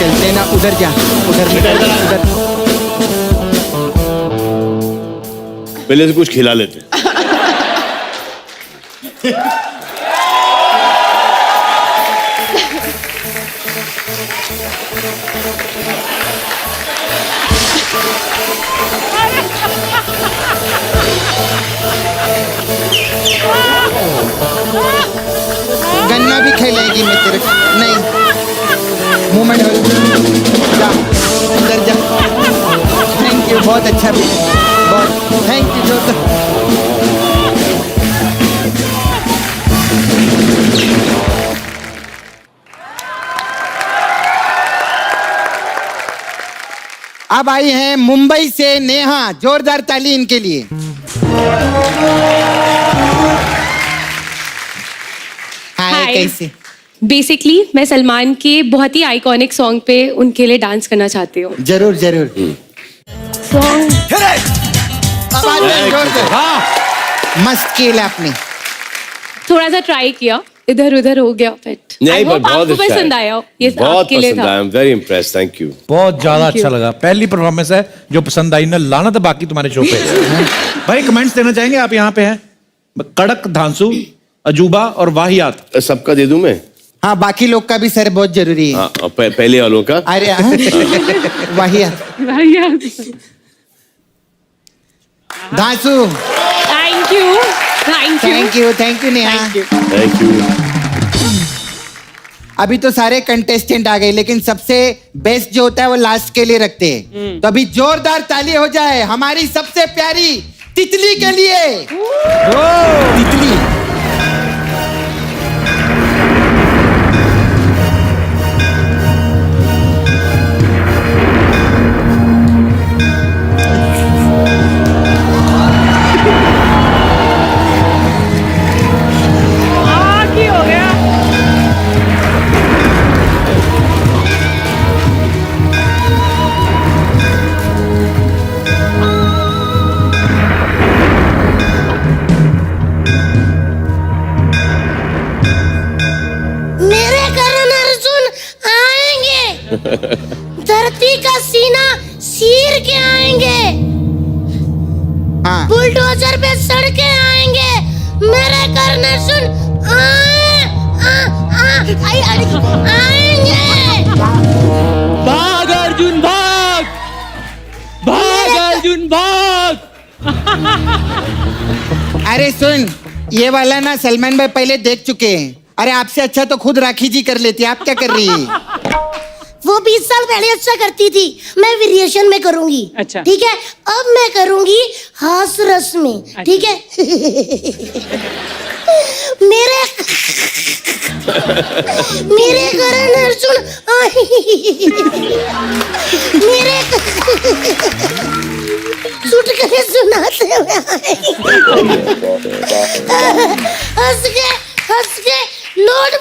चलते ना, उधर जा, उधर उधर। पहले से कुछ खिला लेते। गन्ना भी खिलाएगी मैं तेरे को। नहीं, मुंह में ढोल। जा अंदर जा। थैंक यू, बहुत अच्छा भी, बहुत थैंक यू जोरदार। अब आई हैं मुंबई से नेहा, जोरदार ताली इनके लिए। हाय, कैसे? बेसिकली मैं सलमान के बहुत ही आइकॉनिक सॉन्ग पे उनके लिए डांस करना चाहती हूँ। जरूर जरूर। सॉन्ग मस्त खेला आपने। थोड़ा सा ट्राई किया, इधर उधर हो गया, बट नहीं पर बहुत आपको अच्छा पसंद है। आया, ये बहुत आपके लिए पसंद था। आया, I am very impressed, thank you. बहुत ज्यादा Thank you. अच्छा लगा, पहली परफॉर्मेंस है जो पसंद आई ना, लाना तो बाकी तुम्हारे शो पे। भाई कमेंट्स देना चाहेंगे आप? यहाँ पे हैं कड़क, धांसू, अजूबा और वाहियात। सबका दे दूं मैं? हाँ बाकी लोग का भी सर बहुत जरूरी है। हाँ, पहले वालों का। अरे वाहियात। धांसू। Thank you, thank you, thank you, thank you Neha. Thank you. अभी तो सारे कंटेस्टेंट आ गए, लेकिन सबसे बेस्ट जो होता है वो लास्ट के लिए रखते हैं। तो अभी जोरदार ताली हो जाए हमारी सबसे प्यारी तितली के लिए। तितली। हो गया। मेरे करण अर्जुन आएंगे, धरती का सीना चीर के आएंगे, बुलडोजर पे सड़के आएंगे, मेरे करण अर्जुन आएंगे। भाग अर्जुन भाग, भाग अर्जुन भाग। अरे सुन, ये वाला ना सलमान भाई पहले देख चुके हैं। अरे आपसे अच्छा तो खुद राखी जी कर लेती, आप क्या कर रही है? वो 20 साल पहले अच्छा करती थी, मैं वेरिएशन में करूंगी। अच्छा। ठीक है, अब मैं करूंगी हास रस में। ठीक है। मेरे करण अर्जुन मेरे चुटकुले सुनाते हुए आएंगे। हंस के नोट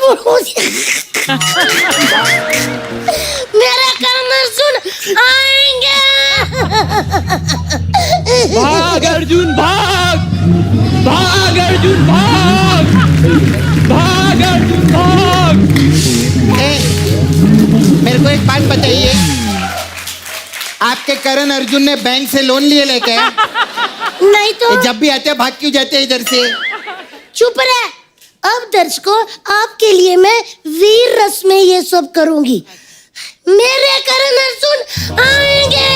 मेरे कमर सुन आएंगे। भाग अर्जुन भाग, भाग अर्जुन भाग, भाग अर्जुन भाग। मेरे को एक बात बताइए, आपके करण अर्जुन ने बैंक से लोन लिए लेके? नहीं तो ये जब भी आते भाग क्यों जाते हैं इधर से? चुप रहे। अब दर्शकों आपके लिए मैं वीर रस में ये सब करूंगी। मेरे करण अर्जुन आएंगे,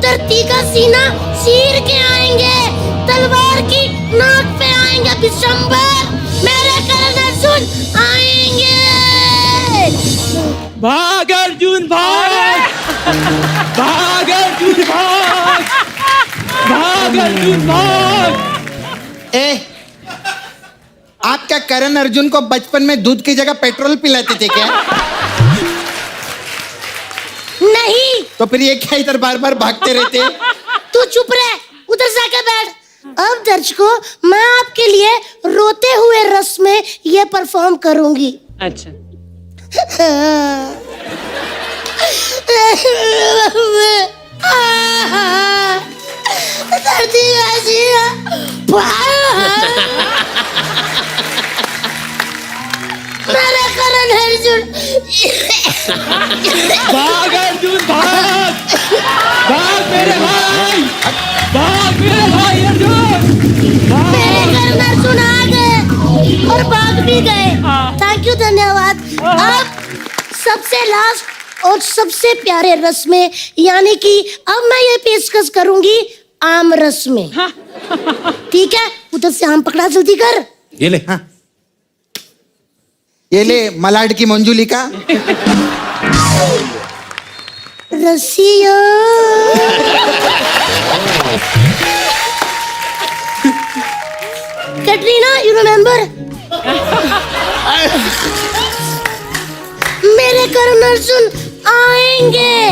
धरती का सीना चीर के आएंगे, तलवार की नोक पे आएंगे बिशंबर। मेरे करण अर्जुन आएंगे। भाग अर्जुन भाग, भाग अर्जुन भाग, भाग अर्जुन भाग। आप क्या करण अर्जुन को बचपन में दूध की जगह पेट्रोल पिलाते थे क्या? नहीं। तो फिर ये क्या इधर बार बार भागते रहते? तू चुप रहे, उधर जाके बैठ। अब दर्शकों मैं आपके लिए रोते हुए रस में ये परफॉर्म करूंगी। अच्छा। मेरा करण अर्जुन। भाग अर्जुन भाग, भाग मेरे भाई, भाग मेरे भाई अर्जुन। मेरे करण अर्जुन आ गए और भाग भी गए। थैंक यू, धन्यवाद। अब सबसे लास्ट और सबसे प्यारे रस में, यानी कि अब मैं ये पेशकश करूंगी आम रस में। ठीक है, उधर से आम पकड़ा, जल्दी कर। ये ले। हाँ। ये ले मलाड की मंजुलिका। रसिया कैटरीना, यू रिमेम्बर? मेरे करण अर्जुन आएंगे।